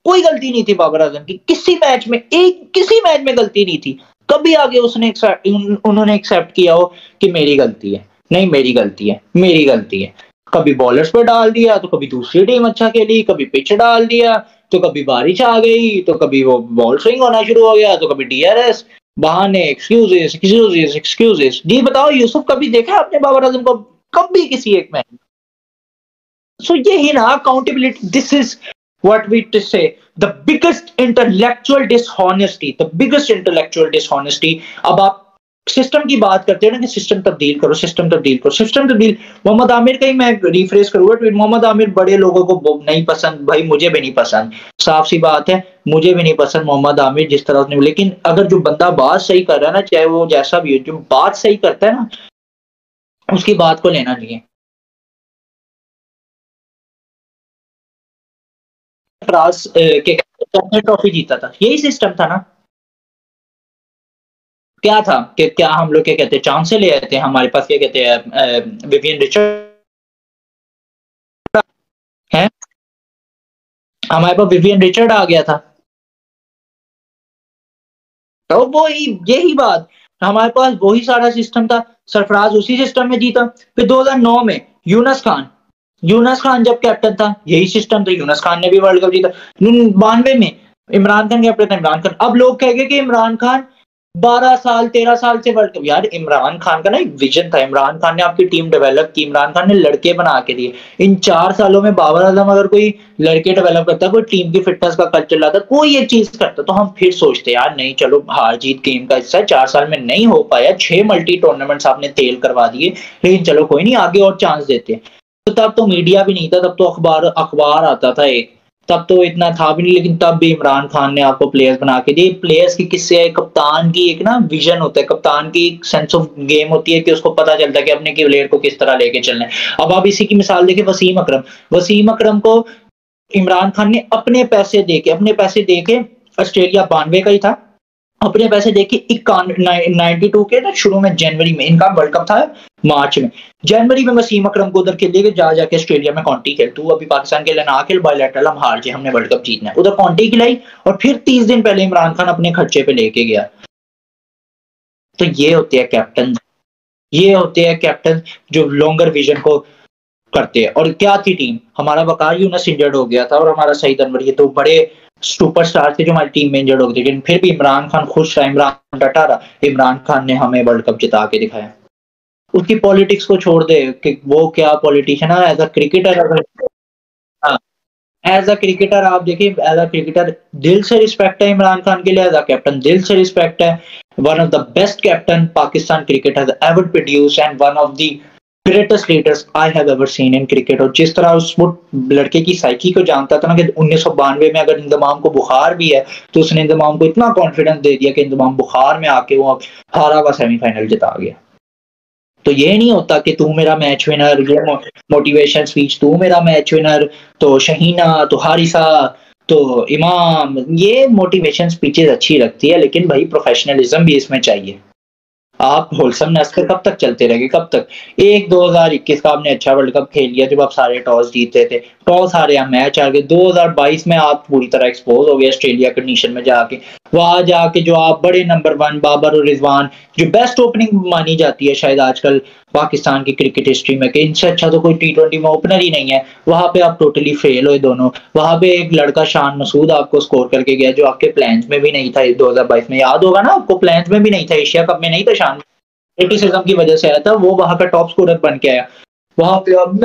कोई गलती नहीं थी बाबर आजम की, किसी मैच में, किसी मैच में गलती नहीं थी। कभी आगे उन्होंने एक्सेप्ट किया हो कि मेरी गलती है? नहीं, मेरी गलती है, मेरी गलती है। कभी बॉलर्स पे डाल दिया तो कभी दूसरी टीम अच्छा खेली, कभी पिच डाल दिया तो कभी बारिश आ गई, तो कभी वो बॉल स्विंग होना शुरू हो गया, तो कभी डीआरएस, बहाने, एक्सक्यूजेस एक्सक्यूजेस एक्सक्यूजेस। जी बताओ यूसुफ, कभी देखा आपने बाबर आजम को कभी किसी एक मैच? सो यही ना accountability, this is what we to say, the biggest intellectual dishonesty, the biggest intellectual dishonesty। अब आप सिस्टम की बात करते हैं ना कि सिस्टम तब्दील करो, सिस्टम तब्दील करो, सिस्टम तब्दील। मोहम्मद आमिर का ही मैं रिफ्रेश करूंगा ट्वीट। मोहम्मद आमिर बड़े लोगों को नहीं पसंद, भाई मुझे भी नहीं पसंद, साफ सी बात है, मुझे भी नहीं पसंद मोहम्मद आमिर जिस तरह उसने, लेकिन अगर जो बंदा बात सही कर रहा है ना, चाहे वो जैसा भी हो, जो बात सही करता है ना, उसकी बात को लेना चाहिए। फ्रांस के ट्रॉफी जीता था, यही सिस्टम था ना। क्या था कि क्या हम लोग क्या कहते हैं, चांस से ले आए थे, हमारे पास क्या कहते हैं विवियन रिचर्ड है, हमारे पास विवियन रिचर्ड आ गया था। तो वो यही बात, हमारे पास वही सारा सिस्टम था, सरफराज उसी सिस्टम में जीता। फिर 2009 में यूनस खान जब कैप्टन था, यही सिस्टम था, यूनस खान ने भी वर्ल्ड कप जीता। 92 में इमरान खान कैप्टन था, इमरान खान, अब लोग कहेंगे कि इमरान खान 12 साल 13 साल से वर्ल्ड कप, यार इमरान खान का ना एक विजन था, इमरान खान ने आपकी टीम डेवलप की, इमरान खान ने लड़के बना के दिए। इन 4 सालों में बाबर आजम अगर कोई लड़के डेवलप करता, कोई टीम की फिटनेस का कल्चर लाता, कोई एक चीज करता, तो हम फिर सोचते यार नहीं चलो हार जीत गेम का हिस्सा है, 4 साल में नहीं हो पाया, 6 मल्टी टूर्नामेंट्स आपने तेल करवा दिए, लेकिन चलो कोई नहीं, आगे और चांस देते। तो तब तो मीडिया भी नहीं था, तब तो अखबार अखबार आता था एक, तब तो इतना था भी नहीं, लेकिन तब भी इमरान खान ने आपको प्लेयर्स बना के दिए। प्लेयर्स की किससे है, कप्तान की एक ना विजन होता है, कप्तान की एक सेंस ऑफ गेम होती है कि उसको पता चलता है कि अपने प्लेयर को किस तरह लेके चलना है। अब आप इसी की मिसाल देखिए, वसीम अकरम को इमरान खान ने अपने पैसे देके, ऑस्ट्रेलिया 92 का ही था, अपने पैसे देके 92 के ना शुरू में, जनवरी में, इनका वर्ल्ड कप था मार्च में, जनवरी में वसीम अकरम को उधर खेल जा जाके ऑस्ट्रेलिया में काउंटी खेल, तू अभी पाकिस्तान के लिए ना खेल, बायलैटरल हम हार जाए, हमने वर्ल्ड कप जीतना है, उधर काउंटी खिलाई, और फिर 30 दिन पहले इमरान खान अपने खर्चे पे लेके गया। तो ये होते हैं कैप्टन, ये होते हैं कैप्टन जो लॉन्गर विजन को करते हैं। और क्या थी टीम, हमारा वकार यूनुस इंजर्ड हो गया था और हमारा सईद अनवर, ये तो बड़े सुपरस्टार थे जो हमारी टीम में इंजर्ड हो गए थे, लेकिन फिर भी इमरान खान खुश रहा, इमरान डटा रहा, इमरान खान ने हमें वर्ल्ड कप जिता के दिखाया। उसकी पॉलिटिक्स को छोड़ दे कि वो क्या पॉलिटिशियन है, एज अ क्रिकेटर, अगर एज अ क्रिकेटर आप देखिए, एज अ क्रिकेटर दिल से रिस्पेक्ट है इमरान खान के लिए, एज अ कैप्टन दिल से रिस्पेक्ट है। One of the best captain Pakistan cricket has ever produce and one of the greatest leaders I have ever seen in cricket. और जिस तरह उस वो लड़के की साइकी को जानता था ना कि 1992 में अगर इंतमाम को बुखार भी है तो उसने इंतमाम को इतना कॉन्फिडेंस दे दिया कि इंतमाम बुखार में आके वो हारा हुआ सेमीफाइनल जिता गया। तो ये नहीं होता कि तू मेरा मैच विनर, ये मोटिवेशन स्पीच, तू मेरा मैच विनर, तो शहीना, तो हारिसा, तो इमाम, ये मोटिवेशन स्पीचेस अच्छी लगती है, लेकिन भाई प्रोफेशनलिज्म भी इसमें चाहिए। आप होलसमनेस पे कब तक चलते रहेंगे, कब तक? एक 2021 का आपने अच्छा वर्ल्ड कप खेल लिया जब आप सारे टॉस जीते थे। टॉस हारे, आप मैच हार गए। 2022 में आप पूरी तरह एक्सपोज़ हो गए ऑस्ट्रेलिया कंडीशन में जाके। वहाँ जाके जो आप बड़े नंबर 1 बाबर और रिजवान, जो बेस्ट ओपनिंग मानी जाती है शायद आजकल पाकिस्तान की क्रिकेट हिस्ट्री में, कि इनसे अच्छा तो कोई टी20 में ओपनर ही नहीं है। वहाँ पे आप टोटली फेल हुए दोनों। वहाँ पे एक लड़का शान मसूद आपको स्कोर करके गया जो आपके प्लान्स में भी नहीं था 2022 में, याद होगा ना आपको? प्लान्स में भी नहीं था, एशिया कप में नहीं था शान, क्रिटिसिज्म की वजह से आया था, वो वहाँ का टॉप स्कोरर बन के आया। वहाँ पे अब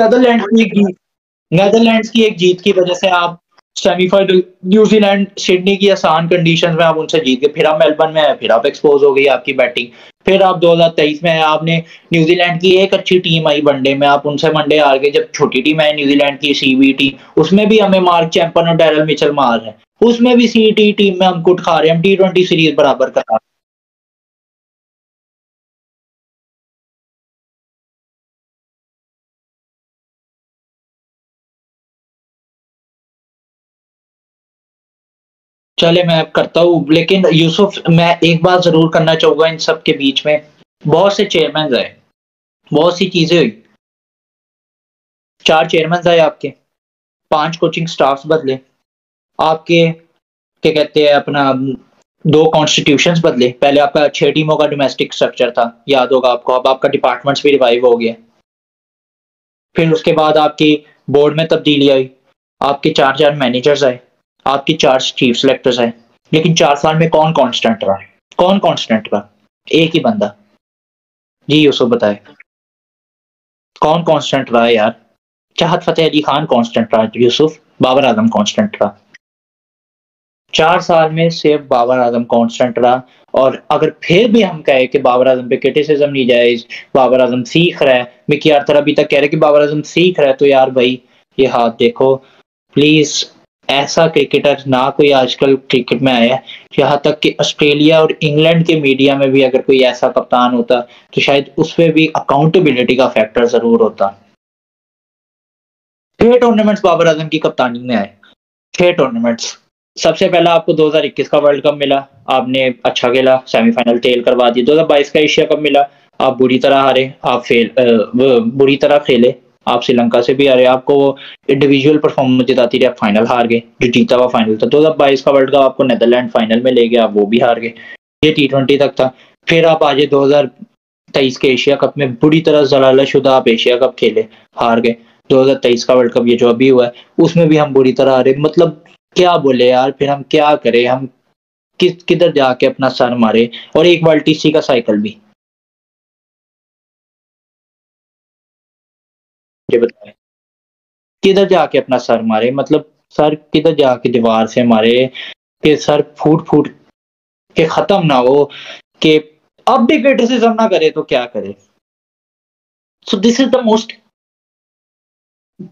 नीदरलैंड्स की एक जीत की वजह से आप सेमीफाइनल, न्यूजीलैंड सिडनी की आसान कंडीशंस में आप उनसे जीत गए। फिर आप मेलबर्न में आए, फिर आप एक्सपोज हो गई आपकी बैटिंग। फिर आप 2023 में आए, आपने न्यूजीलैंड की एक अच्छी टीम आई वनडे में, आप उनसे वनडे हार गए। जब छोटी टीम आई न्यूजीलैंड की सीबीटी, उसमें भी हमें मार्क चैंपन और डैरल मिचेल मार रहे हैं। उसमें भी सीटी टीम में हम कुट खा रहे हैं, हम टी20 सीरीज बराबर करा। चले मैं करता हूँ, लेकिन यूसुफ मैं एक बात जरूर करना चाहूंगा इन सब के बीच में। बहुत से चेयरमैन आए, बहुत सी चीजें हुई। 4 चेयरमैन आए आपके, 5 कोचिंग स्टाफ्स बदले आपके, क्या कहते हैं अपना, 2 कॉन्स्टिट्यूशंस बदले। पहले आपका 6 टीमों का डोमेस्टिक स्ट्रक्चर था, याद होगा आपको। अब आपका डिपार्टमेंट्स भी रिवाइव हो गया। फिर उसके बाद आपकी बोर्ड में तब्दीली आई, आपके 4 मैनेजर्स आए, आपकी 4 चीफ सेलेक्टर्स आए। लेकिन 4 साल में कौन कांस्टेंट रहा? कौन कांस्टेंट रहा? एक ही बंदा। जी यूसुफ बताए, कौन कांस्टेंट रहा है यार? चाहत फतेह अली खान कांस्टेंट रहा, यूसुफ बाबर आजम कांस्टेंट रहा। 4 साल में सिर्फ बाबर आजम कांस्टेंट रहा। और अगर फिर भी हम कहें कि बाबर आजम पे क्रिटिसिज्म नहीं जायज, बाबर आजम सीख रहा है, मिकी आर्थर अभी तक कह रहे हैं कि बाबर आजम सीख रहा है, तो यार भाई ये हाथ देखो प्लीज। ऐसा क्रिकेटर ना कोई आजकल क्रिकेट में आया है। यहाँ तक कि ऑस्ट्रेलिया और इंग्लैंड के मीडिया में भी अगर कोई ऐसा कप्तान होता तो शायद उसपे भी अकाउंटेबिलिटी का फैक्टर जरूर होता। 6 टूर्नामेंट्स बाबर आजम की कप्तानी में आए, 6 टूर्नामेंट्स। सबसे पहला आपको 2021 का वर्ल्ड कप मिला, आपने अच्छा खेला, सेमीफाइनल तेल करवा दी। 2022 का एशिया कप मिला, आप बुरी तरह हारे, आप बुरी तरह खेले, आप श्रीलंका से भी हारे, आपको इंडिविजुअल परफॉर्मेंस जिताती रही, आप फाइनल हार गए, जो जीता हुआ फाइनल था। 2022 का वर्ल्ड कप आपको नीदरलैंड फाइनल में ले गया, आप वो भी हार गए। ये टी20 तक था। फिर आप आज 2023 के एशिया कप में बुरी तरह जलाला शुदा आप एशिया कप खेले, हार गए। 2023 का वर्ल्ड कप ये जो अभी हुआ है उसमें भी हम बुरी तरह हारे। मतलब क्या बोले यार, फिर हम क्या करें? हम किधर जाके अपना सर मारे? और एक बार टीसी का साइकिल भी, ये बताएं, किधर जाके अपना सर मारे? मतलब सर किधर जाके दीवार से मारे कि सर फूट फूट के खत्म ना हो, कि अब भी क्रिटिसिज्म ना करे तो क्या करे? So this is the most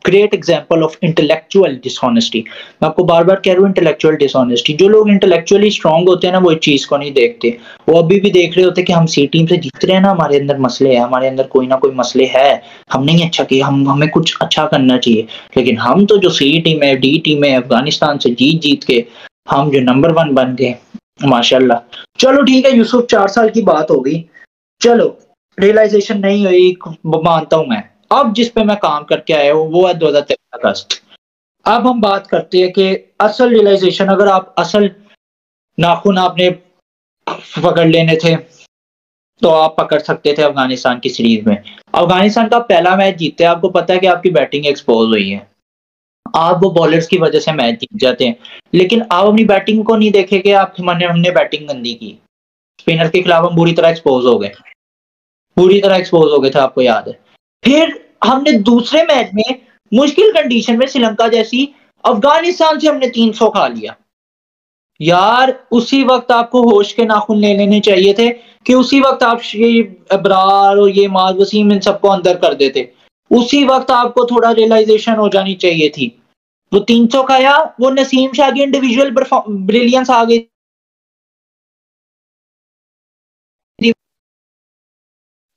great example of intellectual dishonesty. मैं आपको बार बार कह रहा हूँ, इंटेलेक्चुअल डिसऑनेस्टी। जो लोग इंटेलेक्चुअली स्ट्रांग होते हैं ना, वो इस चीज को नहीं देखते। वो अभी भी देख रहे होते कि हम सी टीम से जीत रहे हैं ना, हमारे अंदर मसले हैं, हमारे अंदर कोई ना कोई मसले है, हम नहीं अच्छा किए, हमें कुछ अच्छा करना चाहिए। लेकिन हम तो जो सी टीम है, डी टीम है, अफगानिस्तान से जीत जीत के हम जो नंबर 1 बन गए, माशाल्लाह। चलो ठीक है यूसुफ, 4 साल की बात हो गई। चलो, रियलाइजेशन नहीं हुई मानता हूं मैं। अब जिस पे मैं काम करके आया हूँ वो है 2023 अगस्त। अब हम बात करते हैं कि असल रियलाइजेशन, अगर आप असल नाखून आपने पकड़ लेने थे तो आप पकड़ सकते थे अफगानिस्तान की सीरीज में। अफगानिस्तान का पहला मैच जीतते हैं, आपको पता है कि आपकी बैटिंग एक्सपोज हुई है, आप वो बॉलर्स की वजह से मैच जीत जाते हैं। लेकिन आप अपनी बैटिंग को नहीं देखे कि आप हमने बैटिंग गंदी की। स्पिनर के खिलाफ हम बुरी तरह एक्सपोज हो गए, पूरी तरह एक्सपोज हो गए थे, आपको याद है। फिर हमने दूसरे मैच में मुश्किल कंडीशन में श्रीलंका जैसी, अफगानिस्तान से हमने 300 खा लिया। यार उसी वक्त आपको होश के नाखून ले लेने चाहिए थे, कि उसी वक्त आप ये अबरार और ये माज वसीम इन सबको अंदर कर देते। उसी वक्त आपको थोड़ा रियलाइजेशन हो जानी चाहिए थी। वो 300 खाया, वो नसीम शाह की इंडिविजुअल ब्रिलियंस आ गई थी।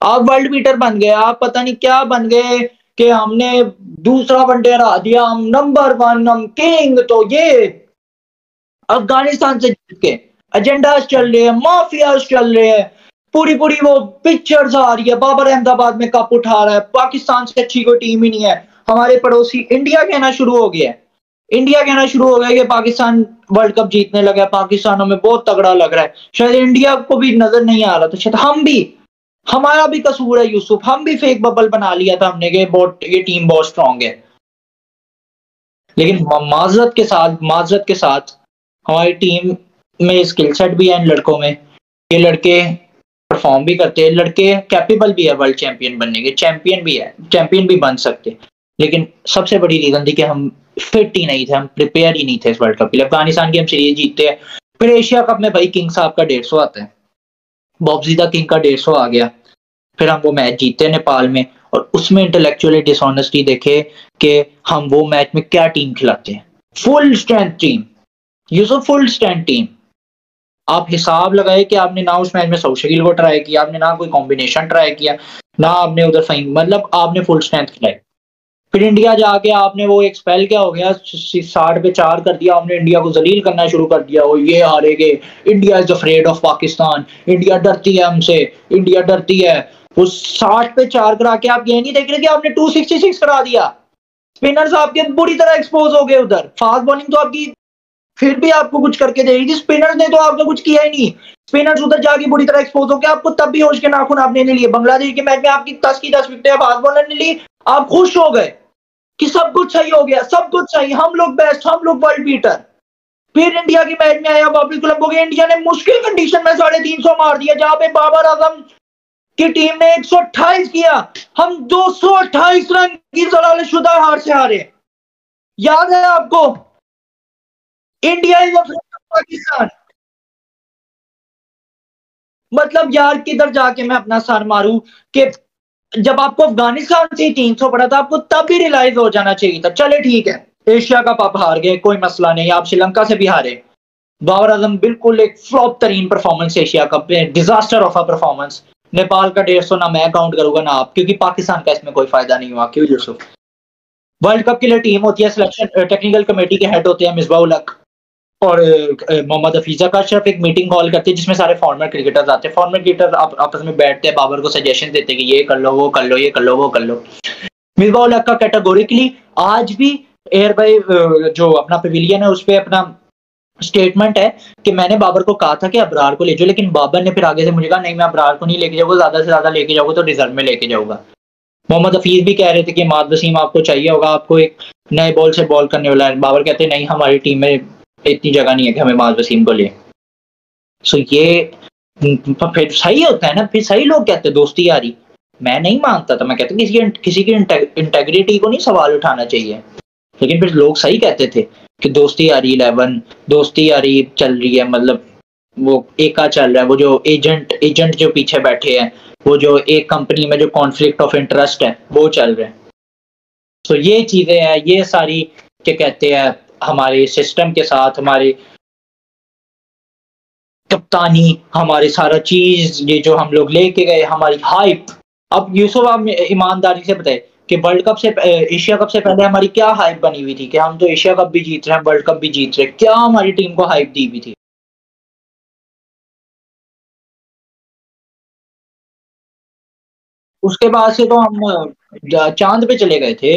आप वर्ल्ड बीटर बन गए, आप पता नहीं क्या बन गए, कि हमने दूसरा वनडे हरा दिया, हम नंबर 1, हम किंग। तो ये अफगानिस्तान से जीत के एजेंडास चल रहे हैं, माफियाज चल रहे हैं, पूरी पूरी वो पिक्चर्स आ रही है, बाबर अहमदाबाद में कप उठा रहा है, पाकिस्तान से अच्छी कोई टीम ही नहीं है। हमारे पड़ोसी इंडिया कहना शुरू हो गया है, इंडिया कहना शुरू हो गया कि पाकिस्तान वर्ल्ड कप जीतने लगा है, पाकिस्तान हमें बहुत तगड़ा लग रहा है। शायद इंडिया को भी नजर नहीं आ रहा था, शायद हम भी, हमारा भी कसूर है यूसुफ, हम भी फेक बबल बना लिया था हमने कि बहुत ये टीम बहुत स्ट्रांग है। लेकिन माजरत के साथ हमारी टीम में स्किल सेट भी है इन लड़कों में, ये लड़के परफॉर्म भी करते हैं, लड़के कैपेबल भी है वर्ल्ड चैंपियन बनने के, चैंपियन भी है, चैंपियन भी बन सकते। लेकिन सबसे बड़ी रीजन थी कि हम फिट ही नहीं थे, हम प्रिपेयर ही नहीं थे इस वर्ल्ड कप के लिए। अफगानिस्तान की हम सीरीज जीतते हैं, फिर एशिया कप में भाई किंग साहब का 150 आता है, बॉब्जीदा किंग का 150 आ गया, फिर हम वो मैच जीते हैं नेपाल में, और उसमें इंटेलेक्चुअली डिसऑनेस्टी देखे कि हम वो मैच में क्या टीम खिलाते हैं, full strength team, Yusuf full strength team. आप हिसाब लगाए कि आपने ना उस मैच में सौशकील को ट्राई किया, आपने ना कोई कॉम्बिनेशन ट्राई किया, ना आपने उधर फाइन, मतलब आपने फुल स्ट्रेंथ खिलाई। फिर इंडिया जाके आपने वो एक स्पेल क्या हो गया, 60 पे 4 कर दिया, आपने इंडिया को जलील करना शुरू कर दिया, वो ये हारेगे, India is afraid of Pakistan, India डरती है हमसे, इंडिया डरती है। वो 60 पे 4 करा के आप ये नहीं देख रहे कि आपने 266 करा दिया, स्पिनर्स आपके बुरी तरह एक्सपोज हो गए उधर, फास्ट बॉलिंग तो आपकी फिर भी आपको कुछ करके दे रही थी, स्पिनर्स ने तो आपको कुछ किया ही नहीं, स्पिनर्स उधर जाके बुरी तरह एक्सपोज हो गए, आपको तब भी होश के नाखून आपने नहीं लिए। बांग्लादेश के मैच में आपकी 10 की 10 विकेटें फास्ट बॉलर ने ली, आप खुश हो गए कि सब कुछ सही हो गया, सब कुछ सही, हम लोग बेस्ट, हम लोग वर्ल्ड बीटर। फिर इंडिया की मैच में आया वापिस क्लब हो गया, इंडिया ने मुश्किल कंडीशन में 350 मार दिया, जहां पे बाबर आजम की टीम ने 128 किया, हम 228 रन की जलालशुदा हार से हारे। याद है आपको? India is Pakistan. मतलब यार किधर जाके मैं अपना सर मारूं कि जब आपको अफगानिस्तान से 300 पड़ा था, आपको तब भी रियलाइज हो जाना चाहिए था। चले ठीक है, एशिया कप आप हार गए, कोई मसला नहीं, आप श्रीलंका से भी हारे, बाबर आजम बिल्कुल एक फ्लॉप तरीन परफॉर्मेंस एशिया कप में, disaster of a performance. Nepal का 150 ना मैं काउंट करूंगा ना आप, क्योंकि पाकिस्तान का इसमें कोई फायदा नहीं हुआ। क्यों यूसुफ? वर्ल्ड कप के लिए टीम होती है, सिलेक्शन टेक्निकल कमेटी के हेड होते हैं मिसबाह उल हक और मोहम्मद हफीजा का अशरफ, एक मीटिंग कॉल करते हैं जिसमें सारे फॉर्मर क्रिकेटर्स आते हैं, फॉर्मर क्रिकेटर आपस में बैठते हैं, बाबर को सजेशन देते हैं कि ये कर लो, वो कर लो, ये कर लो, वो कर लो। मिसबाह उल हक का कैटेगोरिकली आज भी एयर बाई जो अपना पवेलियन है उस पर अपना स्टेटमेंट है कि मैंने बाबर को कहा था कि अबरार को ले जाओ, लेकिन बाबर ने फिर आगे से मुझे कहा नहीं, मैं अबरार को नहीं लेके जाऊंगा, ज्यादा से ज्यादा लेके जाऊंगा तो रिजर्व में लेके जाऊंगा। मोहम्मद हफीज भी कह रहे थे कि माद वसीम आपको चाहिए होगा, आपको एक नए बॉल से बॉल करने वाला है, बाबर कहते नहीं, हमारी टीम में इतनी जगह नहीं है कि हमें माद वसीम को ले। सो ये फिर सही होता है ना, फिर सही लोग कहते दोस्ती यारी, मैं नहीं मानता था, मैं कहता किसी की इंटेग्रिटी को नहीं सवाल उठाना चाहिए, लेकिन फिर लोग सही कहते थे कि दोस्ती यारी 11, दोस्ती यारी चल रही है, मतलब वो एका चल रहा है, वो जो एजेंट जो पीछे बैठे हैं, वो जो एक कंपनी में जो कॉन्फ्लिक्ट ऑफ इंटरेस्ट है वो चल रहे हैं। तो ये चीजें हैं, ये सारी क्या कहते हैं हमारे सिस्टम के साथ, हमारी कप्तानी, हमारे सारा चीज, ये जो हम लोग लेके गए, हमारी हाइप। अब यूसुफ आप ईमानदारी से बताए कि वर्ल्ड कप से एशिया कप से पहले हमारी क्या हाइप बनी हुई थी कि हम तो एशिया कप भी जीत रहे हैं, वर्ल्ड कप भी जीत रहे हैं, क्या हमारी टीम को हाइप दी हुई थी? उसके बाद से तो हम चांद पे चले गए थे।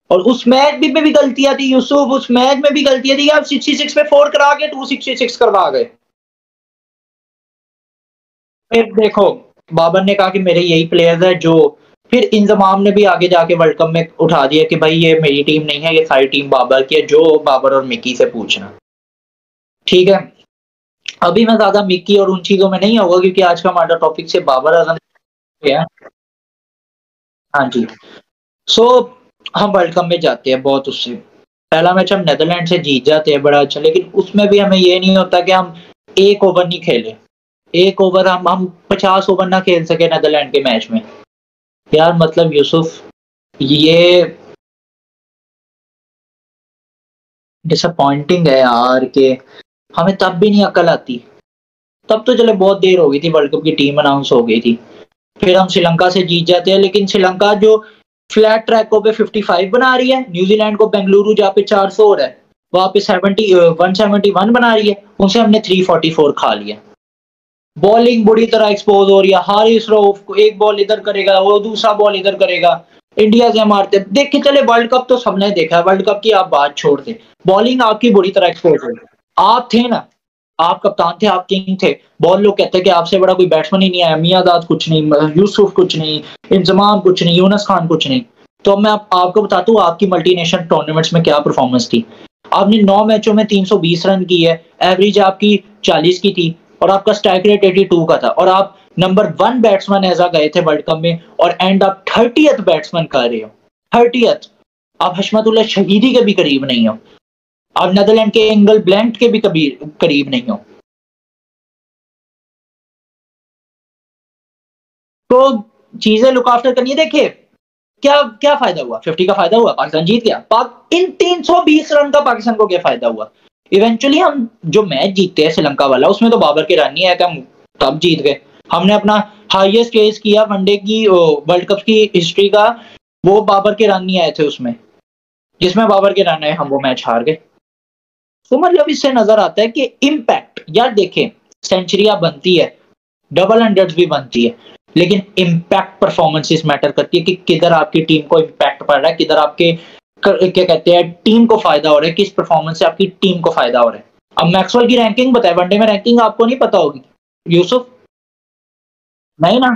और उस मैच में भी गलतियां थी यूसुफ, उस मैच में भी गलतियां थी, आप 66 पे 4 करा के 266 करवा गए। फिर देखो, बाबर ने कहा कि मेरे यही प्लेयर्स है जो, फिर इंजमाम ने भी आगे जाके वर्ल्ड कप में उठा दिया कि भाई ये मेरी टीम नहीं है, ये सारी टीम बाबर की है, जो बाबर और मिकी से पूछना। ठीक है, अभी मैं ज्यादा मिकी और उन चीजों में नहीं होगा क्योंकि आज का हमारा टॉपिक से बाबर आजम है। हाँ जी। सो हम वर्ल्ड कप में जाते हैं बहुत, उससे पहला मैच हम नेदरलैंड से जीत जाते हैं, बड़ा अच्छा, लेकिन उसमें भी हमें ये नहीं होता कि हम एक ओवर नहीं खेले, एक ओवर हम 50 ओवर ना खेल सके नेदरलैंड के मैच में। यार मतलब यूसुफ, ये डिसअपॉइंटिंग है यार कि हमें तब भी नहीं अकल आती। तब तो चले बहुत देर हो गई थी, वर्ल्ड कप की टीम अनाउंस हो गई थी, फिर हम श्रीलंका से जीत जाते हैं, लेकिन श्रीलंका जो फ्लैट ट्रैकों पे 55 बना रही है, न्यूजीलैंड को बेंगलुरु जहाँ पे 400 और है वहां पे 171 बना रही है, उनसे हमने 344 खा लिया। बॉलिंग बुरी तरह एक्सपोज हो रही है, हारिस रऊफ को एक बॉल इधर करेगा, वो दूसरा बॉल इधर करेगा, इंडिया से मारते देख के चले। वर्ल्ड कप तो सबने देखा है, वर्ल्ड कप की आप बात छोड़ दें, बॉलिंग आपकी बुरी तरह एक्सपोज हो रही है। आप थे ना, आप कप्तान थे, आप किंग थे। बहुत लोग कहते हैं कि आपसे बड़ा कोई बैट्समैन ही नहीं आया, मियांदाद कुछ नहीं, यूसुफ कुछ नहीं, इंजमाम कुछ नहीं, यूनुस खान कुछ नहीं। तो अब मैं आपको बताता हूँ आपकी मल्टीनेशनल टूर्नामेंट्स में क्या परफॉर्मेंस थी। आपने 9 मैचों में 320 रन की है, एवरेज आपकी 40 की थी और आपका स्ट्राइक रेट 82 का था और आप नंबर 1 बैट्समैन ऐसा गए थे वर्ल्ड कप में और एंड आप 30th बैट्समैन कर रहे हो। 30th, आप हशमतुल्लाह शहीदी के भी करीब नहीं हो, आप नीदरलैंड के एंगल ब्लैंट के भी कभी करीब नहीं हो। तो चीजें लुक आफ्टर करनी है। देखिए क्या क्या फायदा हुआ, 50 का फायदा हुआ, पाकिस्तान जीत गया। पाक इन 320 रन का पाकिस्तान को क्या फायदा हुआ? इवेंचुअली हम जो मैच जीतते हैं श्रीलंका वाला, उसमें तो बाबर के रन नहीं आए थे, हम तब जीत गए। हमने अपना हाईएस्ट चेज किया वनडे की वर्ल्ड कप की हिस्ट्री का, वो बाबर के रन नहीं आए थे उसमें, जिसमें बाबर के रन आए हम वो मैच हार गए। तो मतलब इससे नजर आता है कि इम्पैक्ट, यार देखें, सेंचुरियां बनती है, डबल हंड्रेड्स भी बनती है, लेकिन इम्पैक्ट परफॉर्मेंसेस मैटर करती है कि किधर आपकी टीम को इम्पैक्ट पड़ रहा है, किधर आपके क्या कहते हैं टीम को फायदा हो रहा है, किस परफॉर्मेंस से आपकी टीम को फायदा हो रहा है। अब मैक्सवेल की रैंकिंग बताए, वनडे में रैंकिंग आपको नहीं पता होगी यूसुफ? नहीं ना।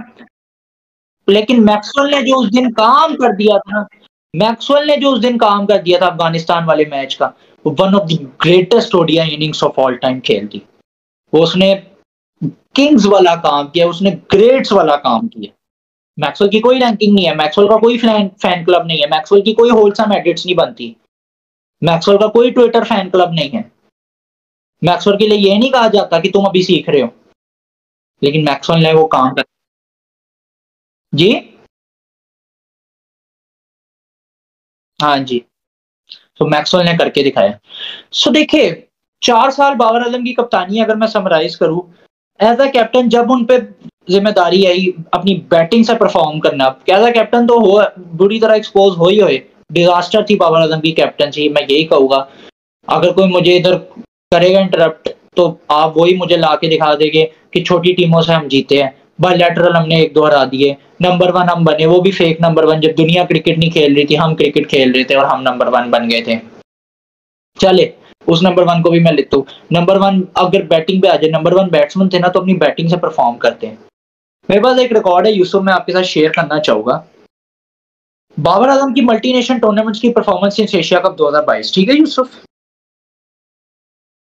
लेकिन मैक्सवेल ने जो उस दिन काम कर दिया था ना, मैक्सवेल ने जो उस दिन काम कर दिया था अफगानिस्तान वाले मैच का, one of the greatest ODI innings of all time खेल दी वो। उसने किंग्स वाला काम किया, उसने ग्रेट्स वाला काम किया। मैक्सवेल की कोई रैंकिंग नहीं है, मैक्सवेल का कोई फैन क्लब नहीं है, मैक्सवेल की कोई होलसम एडिट्स नहीं बनती, मैक्सवेल का कोई ट्विटर फैन क्लब नहीं है। मैक्सवेल के लिए ये नहीं कहा जाता कि तुम अभी सीख रहे हो, लेकिन मैक्सवेल ने वो काम कर। जी हाँ जी, तो मैक्सवेल ने करके दिखाया। सो देखिए, 4 साल बाबर आजम की कप्तानी अगर मैं समराइज करूं, एज अ कैप्टन जब उन पे जिम्मेदारी आई अपनी बैटिंग से परफॉर्म करना, एज अ कैप्टन तो हो बुरी तरह एक्सपोज हो ही हुए। डिजास्टर थी बाबर आजम की कैप्टनसी, मैं यही कहूंगा। अगर कोई मुझे इधर करेगा इंटरप्ट तो आप वही मुझे ला के दिखा देंगे कि छोटी टीमों से हम जीते हैं, बायलैटरल हमने 1-2 हरा दिए, नंबर 1 हम बने, वो भी फेक नंबर 1, जब दुनिया क्रिकेट नहीं खेल रही थी हम क्रिकेट खेल रहे थे और हम नंबर 1 बन गए थे। चले, उस नंबर 1 को भी मैं लेता हूँ। नंबर 1 अगर बैटिंग पे आ जाए, नंबर 1 बैट्समैन थे ना तो अपनी बैटिंग से परफॉर्म करते हैं। मेरे पास एक रिकॉर्ड है यूसुफ, मैं आपके साथ शेयर करना चाहूंगा। बाबर आजम की मल्टीनेशनल टूर्नामेंट्स की परफॉर्मेंस इन एशिया कप 2022, ठीक है यूसुफ?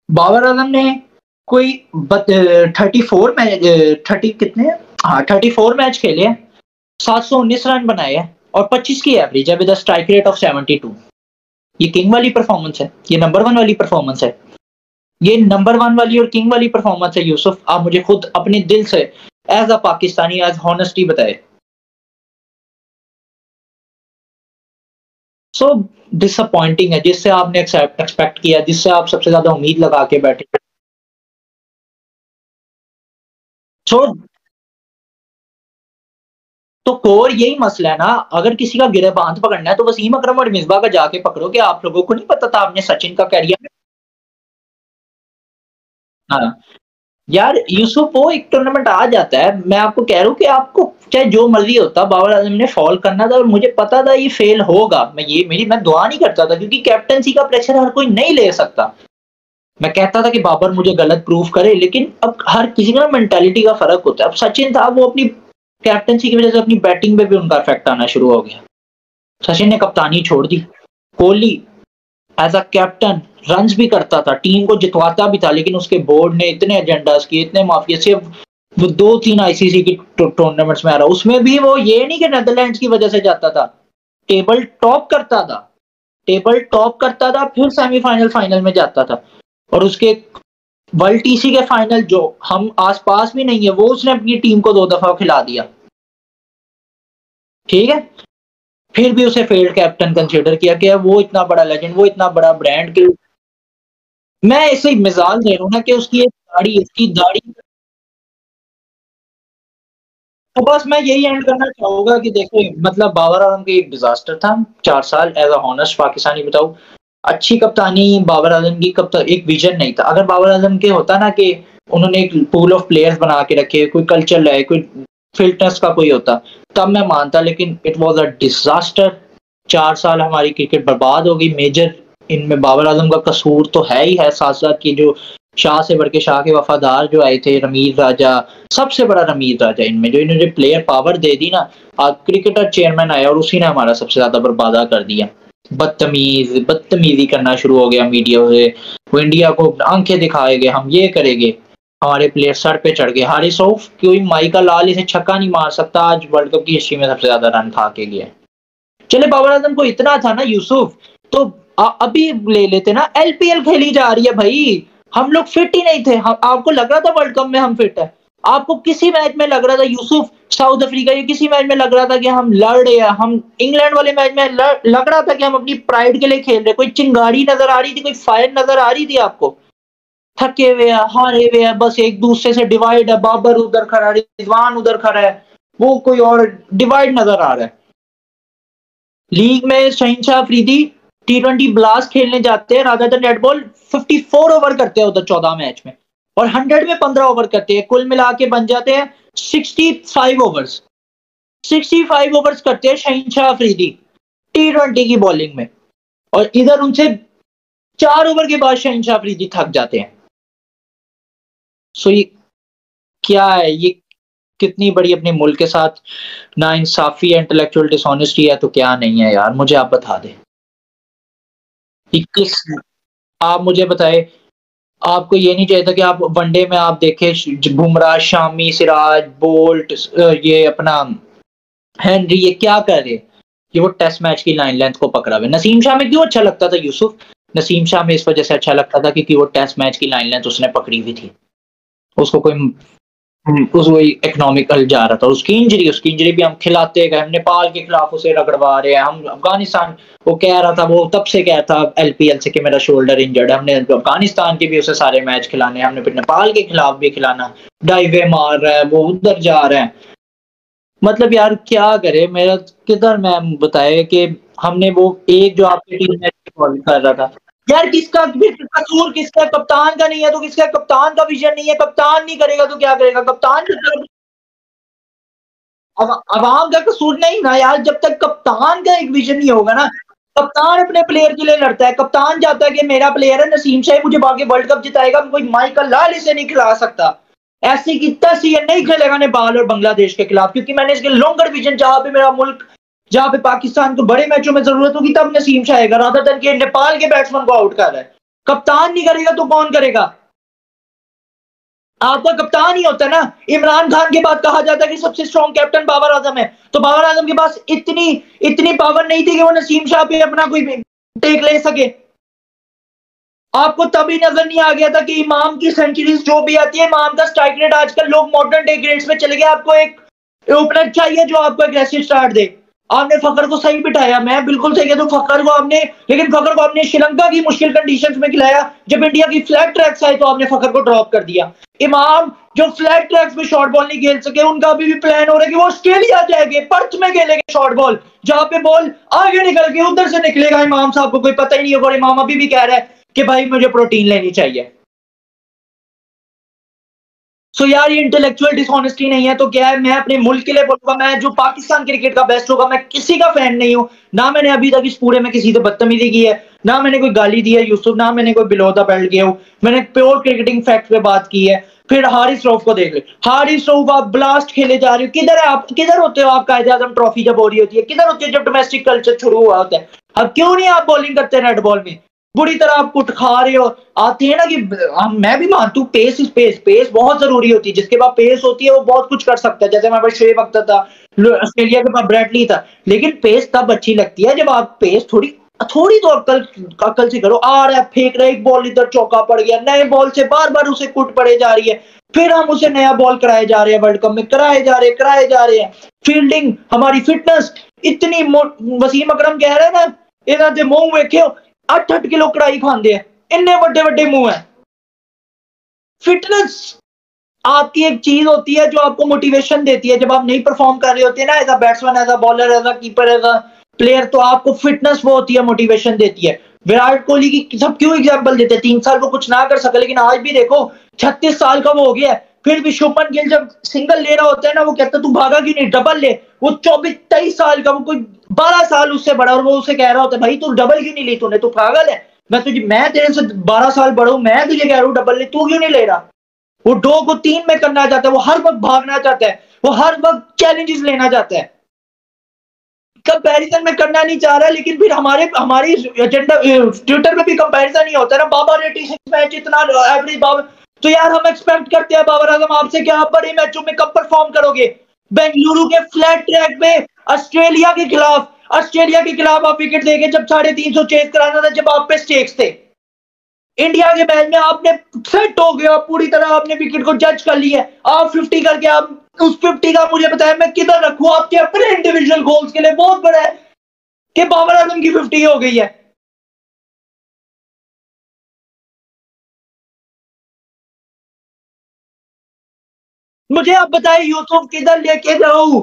बाबर आजम ने कोई 34 मैच, 30 कितने, हाँ 34 मैच खेले हैं, 719 रन बनाए हैं और 25 की एवरेज है with a strike rate of 72। ये किंग वाली परफॉर्मेंस है, ये नंबर 1 वाली परफॉर्मेंस है, ये नंबर 1 वाली और किंग वाली परफॉर्मेंस है यूसुफ। आप मुझे खुद अपने दिल से as a Pakistani as honesty बताए। सो डिसअपॉइंटिंग है, जिससे आपने एक्सपेक्ट किया, जिससे आप सबसे ज्यादा उम्मीद लगा के बैठे। सो तो कोर यही मसला है ना, अगर किसी का गिरेबान पकड़ना है तो वसीम अकरम और मिसबा का जाके पकड़ो। कि आप लोगों को नहीं पता था आपने सचिन का कैरियर? हाँ यार यूसुफ, वो एक टूर्नामेंट आ जाता है, मैं आपको कह रहा हूँ कि आपको चाहे जो मर्जी होता, बाबर आजम ने फॉल करना था और मुझे पता था ये फेल होगा। मैं दुआ नहीं करता था क्योंकि कैप्टनसी का प्रेशर हर कोई नहीं ले सकता। मैं कहता था कि बाबर मुझे गलत प्रूफ करे, लेकिन अब हर किसी का मेंटालिटी का फर्क होता है। अब सचिन था, वो अपनी कैप्टनसी की वजह से अपनी बैटिंग पे भी उनका इफेक्ट आना शुरू हो गया। सचिन ने कप्तानी छोड़ दी। Kohli as a captain runs भी करता था, टीम को जितवाता भी था, लेकिन उसके बोर्ड ने इतने एजेंडास किए, इतने माफिया, सिर्फ वो 2-3 आईसीसी की टूर्नामेंट्स में आ रहा, उसमें भी वो ये नहीं कि नीदरलैंड्स की वजह से जाता था, टेबल टॉप करता था, टेबल टॉप करता था, फिर सेमीफाइनल फाइनल में जाता था। और उसके वर्ल्ड टीसी के फाइनल जो हम आसपास भी नहीं है, वो उसने अपनी टीम को 2 दफा खिला दिया, ठीक है। फिर भी उसे फेल्ड कैप्टन कंसीडर किया कि वो इतना बड़ा लेजेंड, वो इतना बड़ा ब्रांड के। मैं ऐसे मिसाल दे रहा हूँ ना कि उसकी एक दाढ़ी, उसकी दाढ़ी। तो बस मैं यही एंड करना चाहूंगा कि देखिए, मतलब बाबर आजम की एक डिजास्टर था 4 साल, एज अ हॉनेस्ट पाकिस्तानी बताऊं। अच्छी कप्तानी बाबर आजम की, कप्तान एक विजन नहीं था। अगर बाबर आजम के होता ना कि उन्होंने एक पूल ऑफ प्लेयर्स बना के रखे, कोई कल्चर है, कोई फिटनेस का कोई होता, तब मैं मानता, लेकिन इट वाज़ अ डिज़ास्टर। 4 साल हमारी क्रिकेट बर्बाद हो गई मेजर। इनमें बाबर आज़म का कसूर तो है ही है, साथ-साथ कि जो शाह से बढ़ के शाह के वफ़ादार जो आए थे, रमीज़ राजा, सबसे बड़ा रमीज़ राजा इनमें, जो इन्होंने प्लेयर पावर दे दी ना, आज क्रिकेटर चेयरमैन आया और उसी ने हमारा सबसे ज़्यादा बर्बादा कर दिया। बदतमीज़ी करना शुरू हो गया मीडिया से, वो इंडिया को आंखें दिखाएँगे, हम ये करेंगे, हमारे प्लेयर सर पे चढ़ गए। हारिस रऊफ, कोई माइका लाल इसे छक्का नहीं मार सकता, आज वर्ल्ड कप की हिस्ट्री में सबसे ज़्यादा रन खा के गया है। चले बाबर आज़म को इतना था ना यूसुफ, तो अभी ले लेते ना, एलपीएल खेली जा रही है भाई, हम लोग फिट ही नहीं थे। आपको लग रहा था वर्ल्ड कप में हम फिट है? आपको किसी मैच में लग रहा था यूसुफ, साउथ अफ्रीका के किसी मैच में लग रहा था कि हम लड़ रहे हैं, हम इंग्लैंड वाले मैच में लग रहा था कि हम अपनी प्राइड के लिए खेल रहे हैं, कोई चिंगारी नजर आ रही थी, कोई फायर नजर आ रही थी आपको? थके हुए हैं, हारे हुए हैं, बस एक दूसरे से डिवाइड है, बाबर उधर खड़ा है, रिजवान उधर खड़ा है, वो कोई और डिवाइड नजर आ रहा है। लीग में शहीनशाह अफरीदी टी20 ब्लास्ट खेलने जाते हैं, राधा नेट बॉल 54 ओवर करते हैं उधर 14 मैच में, और 100 में 15 ओवर करते हैं, कुल मिला के बन जाते हैं 65 ओवर्स। 65 ओवर्स करते हैं शहीनशाह अफरीदी टी20 की बॉलिंग में, और इधर उनसे 4 ओवर के बाद शहीनशाह अफरीदी थक जाते हैं। सो ये क्या है, ये कितनी बड़ी अपने मुल्क के साथ नाइंसाफी है, इंटेलेक्चुअल डिसऑनेस्टी है, तो क्या नहीं है यार, मुझे आप बता दें। 21 आप मुझे बताए, आपको ये नहीं चाहिए था कि आप वनडे में आप देखें बुमराह, शामी, सिराज, बोल्ट, ये अपना हेनरी, ये क्या कर रहे, ये वो टेस्ट मैच की लाइन लेंथ को पकड़ा हुआ। नसीम शाह में क्यों अच्छा लगता था यूसुफ? नसीम शाह में इस वजह से अच्छा लगता था क्योंकि वो टेस्ट मैच की लाइन लेंथ उसने पकड़ी हुई थी, उसको कोई उस वही इकोनॉमिकल जा रहा था। उसकी इंजरी भी हम खिलाते गए, हम नेपाल के खिलाफ उसे रगड़वा रहे हैं, हम अफगानिस्तान, वो कह रहा था, वो तब से कह था एलपीएल से कि मेरा शोल्डर इंजर्ड है, हमने अफगानिस्तान के भी उसे सारे मैच खिलाने, हमने फिर नेपाल के खिलाफ भी खिलाना, डाइवे मार रहा है, वो उधर जा रहा है। मतलब यार क्या करे, मेरा किधर मैम बताए कि हमने वो एक जो आपकी टीम में कर रहा था यार, किसका कसूर, किसका? कप्तान का नहीं है तो किसका? कप्तान का विजन नहीं है, कप्तान नहीं करेगा तो क्या करेगा? कप्तान अवाम का कसूर नहीं ना यार, जब तक कप्तान का एक विजन नहीं होगा ना, कप्तान अपने प्लेयर के लिए लड़ता है, कप्तान चाहता है कि मेरा प्लेयर है नसीम शाह मुझे बाकी वर्ल्ड कप जिताएगा, कोई माइकल लाल इसे नहीं खिला सकता। ऐसी की तैसी ये नहीं खेलेगा नेपाल और बांग्लादेश के खिलाफ, क्योंकि मैंने इसके लॉन्गर विजन, जहां पे मेरा मुल्क, जहां पे पाकिस्तान को बड़े मैचों में जरूरत होगी तब नसीम शाह आएगा, रादर देन कि नेपाल के बैट्समैन को आउट कर रहा है। कप्तान नहीं करेगा तो कौन करेगा? आपका कप्तान ही होता है ना। इमरान खान के बाद कहा जाता है कि सबसे स्ट्रॉन्ग कैप्टन बाबर आजम है, तो बाबर आजम के पास इतनी इतनी पावर नहीं थी कि वो नसीम शाह पे अपना कोई टेक ले सके। आपको तभी नजर नहीं आ गया था कि इमाम की सेंचुरीज जो भी आती है, इमाम का स्ट्राइक रेट, आजकल लोग मॉडर्न डे ग्रेड्स में चले गए, आपको एक ओपनर चाहिए जो आपको एग्रेसिव स्टार्ट दे। आपने फखर को सही बिठाया, मैं बिल्कुल सही कहता हूं, फखर को आपने, लेकिन फखर को आपने श्रीलंका की मुश्किल कंडीशंस में खिलाया, जब इंडिया की फ्लैट ट्रैक्स आई तो आपने फखर को ड्रॉप कर दिया। इमाम जो फ्लैट ट्रैक्स में शॉर्ट बॉल नहीं खेल सके, उनका अभी भी प्लान हो रहा है कि वो ऑस्ट्रेलिया जाएंगे, पर्थ में खेलेंगे शॉर्ट बॉल, जहां पे बॉल आगे निकल के उधर से निकलेगा। इमाम साहब को कोई पता ही नहीं होगा, और इमाम अभी भी कह रहा है कि भाई मुझे प्रोटीन लेनी चाहिए। सो यार ये इंटेलेक्चुअल डिसऑनेस्टी नहीं है तो क्या है? मैं अपने मुल्क के लिए बोलूंगा, मैं जो पाकिस्तान क्रिकेट का बेस्ट होगा, मैं किसी का फैन नहीं हूं, ना मैंने अभी तक इस पूरे में किसी से बदतमीजी की है, ना मैंने कोई गाली दी है यूसुफ, ना मैंने कोई बिलो द बेल्ट किया हूं, मैंने प्योर क्रिकेटिंग फैक्ट पे बात की है। फिर हारिस रऊफ को देख ले, हारिस रऊफ आप ब्लास्ट खेले जा रहे हो, किधर है आप? किधर होते हो आप? कायदे आजम ट्रॉफी जब हो रही होती है, किधर होती है जब डोमेस्टिक कल्चर शुरू हुआ होता है? अब क्यों नहीं आप बॉलिंग करते रेड बॉल में? बुरी तरह आप कुट खा रहे हो। आती है ना कि हम, मैं भी मानता हूँ पेस इज पेस, पेस बहुत जरूरी होती है, जिसके पास पेस होती है वो बहुत कुछ कर सकता है, जैसे हमारे पास शोएब अख्तर था, ऑस्ट्रेलिया के पास ब्रैडली था। लेकिन पेस तब अच्छी लगती है जब आप पेस थोड़ी थोड़ी तो अक्ल अक्ल से करो। आ रहा है, फेंक रहा है, एक बॉल इधर चौका पड़ गया, नए बॉल से बार बार उसे कुट पड़े जा रही है, फिर हम उसे नया बॉल कराए जा रहे हैं, वर्ल्ड कप में कराए जा रहे हैं। फील्डिंग, हमारी फिटनेस इतनी, वसीम अकरम कह रहे हैं ना, इन्हों के मुंह वेखे 8-8 किलो कड़ाई खाते हैं, इन्ने बड़े बड़े मुंह है। फिटनेस आपकी एक चीज होती है जो आपको मोटिवेशन देती है, जब आप नहीं परफॉर्म कर रहे होते ना, as a batsman, as a bowler, as a keeper, as a player, तो आपको फिटनेस वो होती है, मोटिवेशन देती है। विराट कोहली की सब क्यों एग्जाम्पल देते हैं, 3 साल वो कुछ ना कर सका, लेकिन आज भी देखो 36 साल का वो हो गया है, फिर भी शुभमन गिल जब सिंगल ले रहा होता है ना, वो कहता है तू भागा क्यों नहीं, डबल ले। वो 24-23 साल का, वो कोई 12 साल उससे बड़ा, और वो उसे कह रहा होता है भाई तू डबल क्यों नहीं ली तूने, तू पागल है, मैं तेरे से 12 साल बड़ा हूं, मैं तुझे कह रहा हूं डबल ले, तू क्यों नहीं ले रहा। वो 2 को 3 में करना चाहता है, वो हर वक्त भागना चाहता है, वो हर वक्त चैलेंजेस लेना चाहता है, कंपैरिजन में करना नहीं चाह रहा है, लेकिन फिर हमारी एजेंडा ट्विटर में भी कंपैरिजन ही होता है ना, बाबर 86 मैच इतना एवरेज बाबर, तो यार हम एक्सपेक्ट करते हैं बाबर आजम आपसे कि आप बड़े मैचों में कब परफॉर्म करोगे। बेंगलुरु के फ्लैट ट्रैक पे ऑस्ट्रेलिया के खिलाफ आप विकेट देके जब 350 चेस कराना था, जब आप पे स्टेक्स थे, इंडिया के मैच में आपने सेट हो गया पूरी तरह, आपने विकेट को जज कर लिया, आप 50 करके आप उस 50 का मुझे बताया मैं किधर रखूं आपके अपने इंडिविजुअल गोल्स के लिए, बहुत बड़ा है कि बाबर आजम की 50 हो गई है। मुझे आप बताएं यूसुफ किधर लेके जाऊं,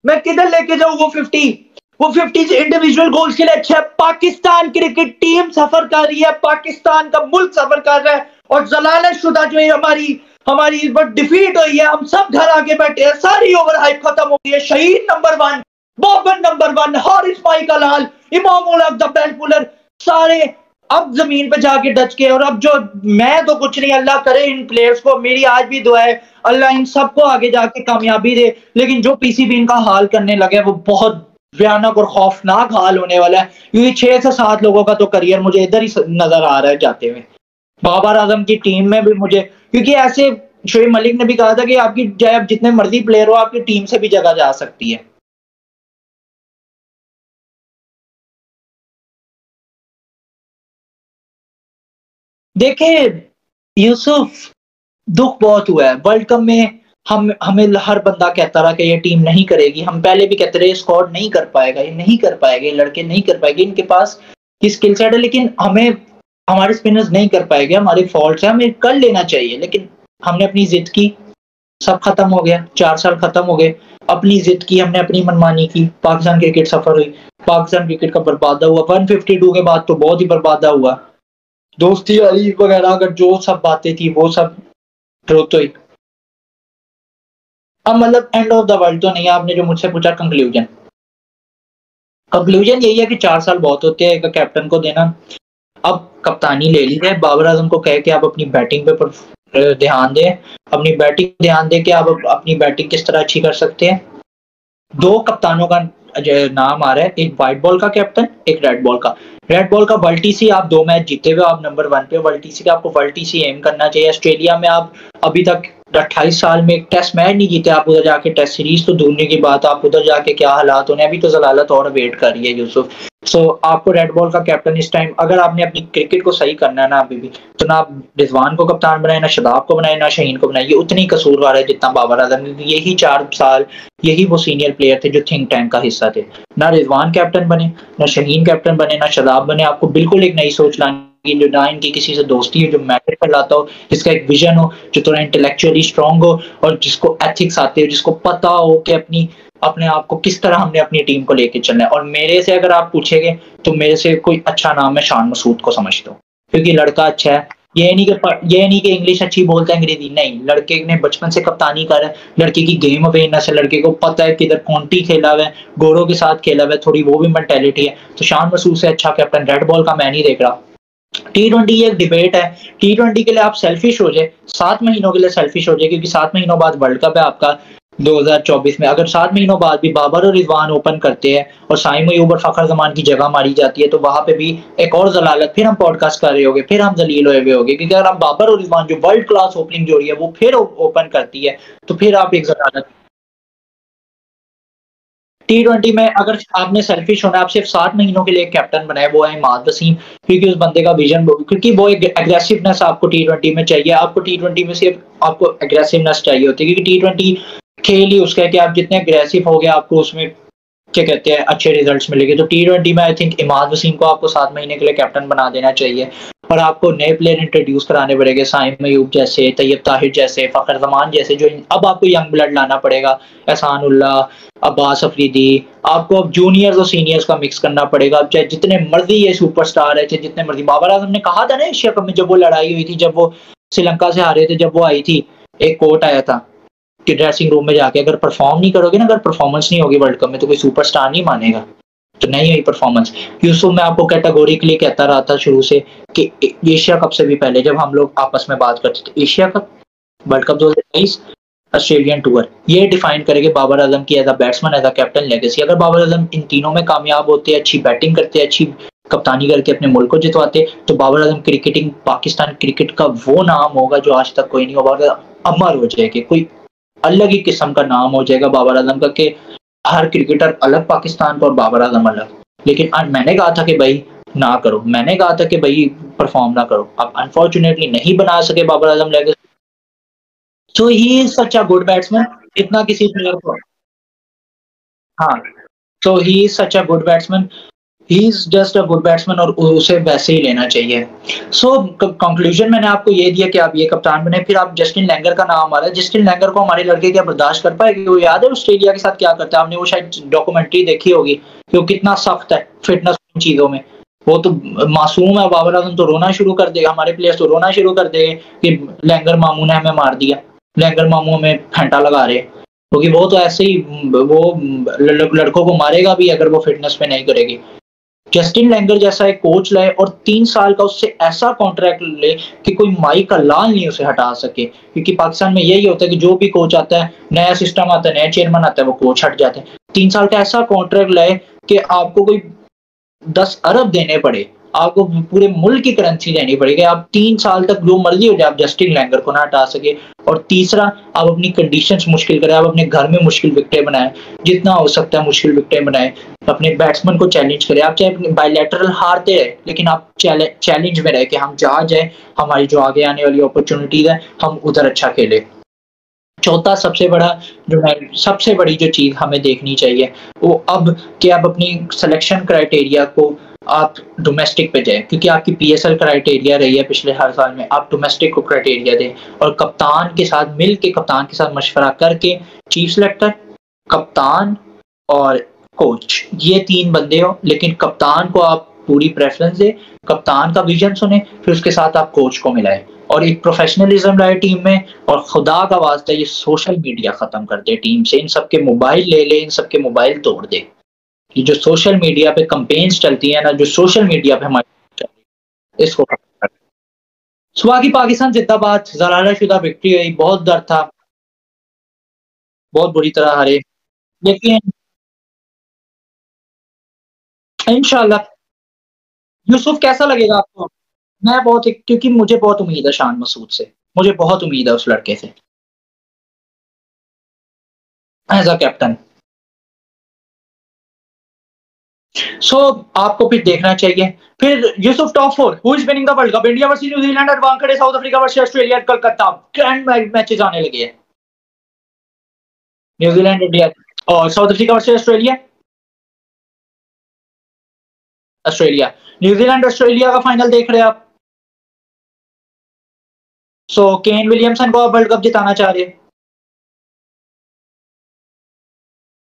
मैं किधर लेके जाऊं वो 50, वो 50 इंडिविजुअल गोल्स के लिए अच्छा है। पाकिस्तान क्रिकेट टीम सफर कर रही है, पाकिस्तान का मुल्क सफर कर रहा है, और जलालत शुदा जो है हमारी हमारी इस बार डिफीट हुई है, हम सब घर आके बैठे हैं, सारी ओवर हाइप खत्म हो गई है, शहीद नंबर 1, बॉबर नंबर 1, हारिस भाई का लाल, Imam ul Haq the best bowler, सारे अब जमीन पे जाके डच के, और अब जो मैं तो कुछ नहीं, अल्लाह करे इन प्लेयर्स को, मेरी आज भी दुआ है अल्लाह इन सबको आगे जाके कामयाबी दे, लेकिन जो पीसीबी इनका हाल करने लगे वो बहुत भयानक और खौफनाक हाल होने वाला है, क्योंकि 6 से 7 लोगों का तो करियर मुझे इधर ही नजर आ रहा है जाते हुए, बाबर आजम की टीम में भी मुझे, क्योंकि ऐसे शोएब मलिक ने भी कहा था कि आपकी चाहे आप जितने मर्जी प्लेयर हो, आपकी टीम से भी जगह जा सकती है। देखिए यूसुफ, दुख बहुत हुआ है वर्ल्ड कप में, हम हमें हर बंदा कहता रहा कि ये टीम नहीं करेगी, हम पहले भी कहते रहे स्क्वाड नहीं कर पाएगा, ये नहीं कर पाएगा, ये लड़के नहीं कर पाएंगे, इनके पास की स्किल सेट है, लेकिन हमें हमारे स्पिनर्स नहीं कर पाएंगे, हमारे फॉल्ट है, हमें कर लेना चाहिए, लेकिन हमने अपनी जिद की, सब खत्म हो गया, 4 साल खत्म हो गए, अपनी जिद की, हमने अपनी मनमानी की, पाकिस्तान क्रिकेट सफर हुई, पाकिस्तान क्रिकेट का बर्बादा हुआ, 152 के बाद तो बहुत ही बर्बादा हुआ, दोस्ती अली वगैरह अगर जो सब बातें थी वो सब तो ही, अब मतलब एंड ऑफ द वर्ल्ड तो नहीं है, आपने जो मुझसे पूछा कंक्लूजन, कंक्लूजन यही है कि 4 साल बहुत होते हैं एक कैप्टन को देना, अब कप्तानी ले ली है, बाबर आजम को कह के आप अपनी बैटिंग पे ध्यान दें, अपनी बैटिंग ध्यान दें कि आप अपनी बैटिंग किस तरह अच्छी कर सकते हैं। 2 कप्तानों का नाम आ रहा है, एक व्हाइट बॉल का कैप्टन, एक रेड बॉल का। रेड बॉल का वर्ल्ड टीसी आप 2 मैच जीते हुए, आप नंबर 1 पे वर्ल्ड टीसी का, आपको वर्ल्ड टीसी एम करना चाहिए। ऑस्ट्रेलिया में आप अभी तक 28 साल में एक टेस्ट मैच नहीं जीते, आप उधर जाके टेस्ट सीरीज तो दूरने की बात, आप उधर जाके क्या हालात होने, अभी तो जलालत और वेट कर रही है यूसुफ। आपको रेड बॉल का कैप्टन इस टाइम, अगर आपने अपनी क्रिकेट को सही करना है ना अभी भी, तो ना आप रिजवान को कप्तान बनाए, ना शादाब को बनाए, ना शहीन को बनाए, ये उतनी ही कसूरवार है जितना बाबर आजम, यही 4 साल यही वो सीनियर प्लेयर थे जो थिंक टैंक का हिस्सा थे। ना रिजवान कैप्टन बने, ना शहीन कैप्टन बने, ना शादाब बने, आपको बिल्कुल एक नई सोच लानी, जो ना इनकी किसी से दोस्ती है, जो मैटर पर लाता हो, जिसका एक विजन हो, जो थोड़ा इंटेलेक्चुअली स्ट्रांग हो, और जिसको एथिक्स आते हो, जिसको पता हो कि अपने आप को किस तरह हमने अपनी टीम को लेके चलना है। और मेरे से अगर आप पूछेंगे तो मेरे से कोई अच्छा नाम है शान मसूद को समझता हूँ, क्योंकि लड़का अच्छा है, ये नहीं कि इंग्लिश अच्छी बोलता है अंग्रेजी नहीं, लड़के ने बचपन से कप्तानी कर है, लड़के की गेम अवेयरनेस है, लड़के को पता है किधर कौंटी खेला हुआ है, गोरों के साथ खेला हुआ है, थोड़ी वो भी मेंटेलिटी है, तो शान मसूद से अच्छा कैप्टन रेड बॉल का मैं नहीं देख रहा। T20 ये एक डिबेट है, T20 के लिए आप सेल्फिश हो जाए, 7 महीनों के लिए सेल्फिश हो जाए, क्योंकि 7 महीनों बाद वर्ल्ड कप है आपका 2024 में, अगर 7 महीनों बाद भी बाबर और रिजवान ओपन करते हैं और साइम अयूब और फखर जमान की जगह मारी जाती है, तो वहां पे भी एक और जलालत, फिर हम पॉडकास्ट कर रहे होंगे, फिर हम जलील हुए होंगे, क्योंकि अगर आप बाबर और रिजवान जो वर्ल्ड क्लास ओपनिंग जोड़ी है वो फिर ओपन करती है, तो फिर आप एक जलालत। T20 में अगर आपने सेल्फिश होना, आप सिर्फ 7 महीनों के लिए कैप्टन बनाए, वो है इमाद वसीम, क्योंकि उस बंदे का विजन, क्योंकि वो एक एग्रेसिवनेस आपको T20 में चाहिए, आपको T20 में सिर्फ आपको एग्रेसिवनेस चाहिए होती है, क्योंकि T20 खेल ही उसका है कि आप जितने एग्रेसिव हो गए आपको उसमें क्या कहते हैं अच्छे रिजल्ट्स मिलेंगे। तो टी20 में आई थिंक इमाद वसीम को आपको 7 महीने के लिए कैप्टन बना देना चाहिए और आपको नए प्लेयर इंट्रोड्यूस कराने पड़ेंगे, साइम अयूब जैसे, तैयब ताहिर जैसे, फ़खर जमान जैसे, जो अब आपको यंग ब्लड लाना पड़ेगा, एहसान उल्लाह, अब्बास अफरीदी, आपको अब जूनियर्स और सीनियर्स का मिक्स करना पड़ेगा। अब चाहे जितने मर्जी ये सुपरस्टार है, चाहे जितने मर्जी, बाबर आजम ने कहा था ना एशिया कप में जब वो लड़ाई हुई थी, जब वो श्रीलंका से हारे थे, जब वो आई थी, एक कोट आया था कि ड्रेसिंग रूम में जाके अगर परफॉर्म नहीं करोगे ना, अगर परफॉर्मेंस नहीं होगी वर्ल्ड कप में तो कोई सुपरस्टार नहीं मानेगा। तो नहीं हुई परफॉर्मेंस। यूसुफ मैं आपको कैटेगोरिकली कहता रहा था शुरू से कि एशिया कप से भी पहले जब हम लोग आपस में बात करते थे, Asia cup, world cup 2023, Australian tour, ये डिफाइन करेंगे बाबर आजम की as a batsman, as a captain legacy. अगर बाबर आजम इन तीनों में कामयाब होते, अच्छी बैटिंग करते, अच्छी कप्तानी करके अपने मुल्क को जितवाते, तो बाबर आजम क्रिकेटिंग, पाकिस्तान क्रिकेट का वो नाम होगा जो आज तक कोई नहीं होगा, अमर हो जाएगी, कोई अलग ही किस्म का नाम हो जाएगा बाबर आजम का, कि हर क्रिकेटर अलग पाकिस्तान का और बाबर आजम अलग। लेकिन आज मैंने कहा था कि भाई ना करो, मैंने कहा था कि भाई परफॉर्म ना करो, अब अनफॉर्चुनेटली नहीं बना सके Babar Azam legacy. So he is such a good batsman, इतना किसी प्लेयर को, हाँ, so he is such a good batsman, he is just a good batsman और उसे वैसे ही लेना चाहिए। सो कंक्लूजन मैंने आपको ये दिया कि आप ये कप्तान बने। फिर आप जस्टिन लैंगर का नाम आ रहा है, जस्टिन लैंगर को हमारे लड़के क्या बर्दाश्त कर पाएंगे? वो याद है ऑस्ट्रेलिया के साथ क्या करता है? आपने वो शायद डॉक्यूमेंट्री देखी होगी कि वो कितना सख्त है फिटनेस चीजों में। वो तो मासूम है, बाबर आजम तो रोना शुरू कर देगा, हमारे प्लेयर्स तो रोना शुरू कर देंगे कि लैंगर मामू ने हमें मार दिया, लैंगर मामू हमें फेंटा लगा रहे, क्योंकि वो तो ऐसे ही वो लड़कों को मारेगा भी अगर वो फिटनेस पे नहीं करेगी। जस्टिन लैंगर जैसा एक कोच लाए और 3 साल का उससे ऐसा कॉन्ट्रैक्ट ले कि कोई माई का लाल नहीं उसे हटा सके। क्योंकि पाकिस्तान में यही होता है कि जो भी कोच आता है, नया सिस्टम आता है, नया चेयरमैन आता है, वो कोच हट जाते हैं। 3 साल का ऐसा कॉन्ट्रैक्ट लाए कि आपको कोई 10 अरब देने पड़े, आपको पूरे मुल्क की करेंसी देनी पड़ेगी, आप 3 साल तक जो मर्जी हो जाए, आप जस्टिन लैंगर को ना हटा सके। और तीसरा, आप अपनी कंडीशंस मुश्किल करें, आप अपने घर में मुश्किल विकेटें बनाएं, जितना हो सकता है मुश्किल विकेटें बनाएं, अपने बैट्समैन को चैलेंज करें। आप चाहे बायलैटरल हारते रहे, लेकिन आप चैलेंज में रहे कि हम जहाँ जाए, हमारी जो आगे आने वाली अपॉर्चुनिटीज है, हम उधर अच्छा खेले। चौथा सबसे बड़ा, जो मैं सबसे बड़ी जो चीज़ हमें देखनी चाहिए, वो अब कि आप अपनी सिलेक्शन क्राइटेरिया को आप डोमेस्टिक पे जाएँ, क्योंकि आपकी पीएसएल क्राइटेरिया रही है पिछले हर साल में, आप डोमेस्टिक को क्राइटेरिया दें और कप्तान के साथ मिल के, कप्तान के साथ मशवरा करके, चीफ सेलेक्टर, कप्तान और कोच, ये 3 बंदे हो, लेकिन कप्तान को आप पूरी प्रेफ़रेंस दें, कप्तान का विज़न सुनें, फिर उसके साथ आप कोच को मिलाएँ और एक प्रोफ़ेशनलिज़्म लाएँ टीम में। और खुदा का वास्ता ये सोशल मीडिया खत्म कर दे टीम से, इन सबके मोबाइल ले ले, इन सबके मोबाइल तोड़ दे। ये जो सोशल मीडिया पे कैंपेन्स चलती है ना, जो सोशल मीडिया पे हमारी, इसको खत्म कर। सुबह की पाकिस्तान जिंदाबाद, ज़रारा-शुदा विक्ट्री हुई, बहुत डर था, बहुत बुरी तरह हारे, लेकिन इंशाल्लाह। यूसुफ कैसा लगेगा आपको? मैं बहुत, क्योंकि मुझे बहुत उम्मीद है शान मसूद से, मुझे बहुत उम्मीद है उस लड़के से, एज़ अ कैप्टन। सो आपको फिर देखना चाहिए। फिर Yusuf top 4 who is winning the world cup? India versus New Zealand at Wankhede, South Africa versus Australia at Kolkata. Grand matches आने लगे हैं। न्यूजीलैंड इंडिया और South Africa versus Australia, Australia, New Zealand Australia का फाइनल देख रहे हैं आप। सो केन विलियमसन को आप वर्ल्ड कप जिताना चाह रहे हैं।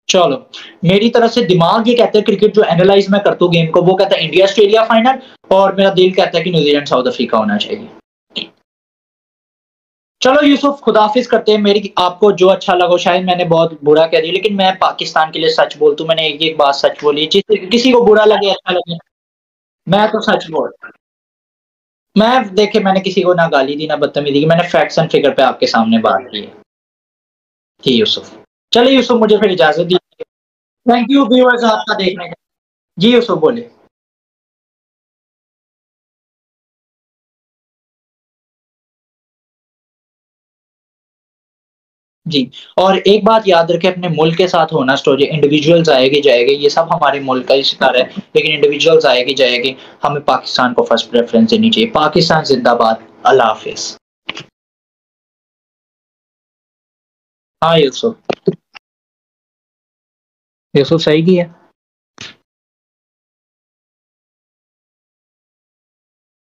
चलो, मेरी तरफ से दिमाग ये कहता है, क्रिकेट जो एनालाइज मैं करता हूँ गेम को, वो कहता है इंडिया ऑस्ट्रेलिया फाइनल, और मेरा दिल कहता है कि न्यूजीलैंड साउथ अफ्रीका होना चाहिए। चलो यूसुफ, खुदाफिज करते हैं। मेरी आपको जो अच्छा लगा, शायद मैंने बहुत बुरा कह दिया, लेकिन मैं पाकिस्तान के लिए सच बोलता हूँ, मैंने एक-एक बात सच बोली, किसी को बुरा लगे, अच्छा लगे, मैं तो सच बोल, मैं देखिए, मैंने किसी को ना गाली दी, ना बदतमीज़ी की, मैंने फैक्ट्स एंड फिगर पे आपके सामने बात की है। जी यूसुफ। चलिए यूसुफ, मुझे फिर इजाज़त दीजिए। थैंक यू व्यूअर्स आपका देखने का। जी यूसुफ बोलिए। जी, और एक बात याद रखें, अपने मुल्क के साथ होना स्टोरी, इंडिविजुअल्स आएँगे जाएँगे, ये सब हमारे मुल्क का ही शिकार है, लेकिन इंडिविजुअल्स आएँगे जाएँगे, हमें पाकिस्तान को फर्स्ट प्रेफ़रेंस देनी चाहिए। पाकिस्तान ज़िंदाबाद, अल्लाह हाफ़िज़। हाँ यूसुफ। यूसुफ सही किया।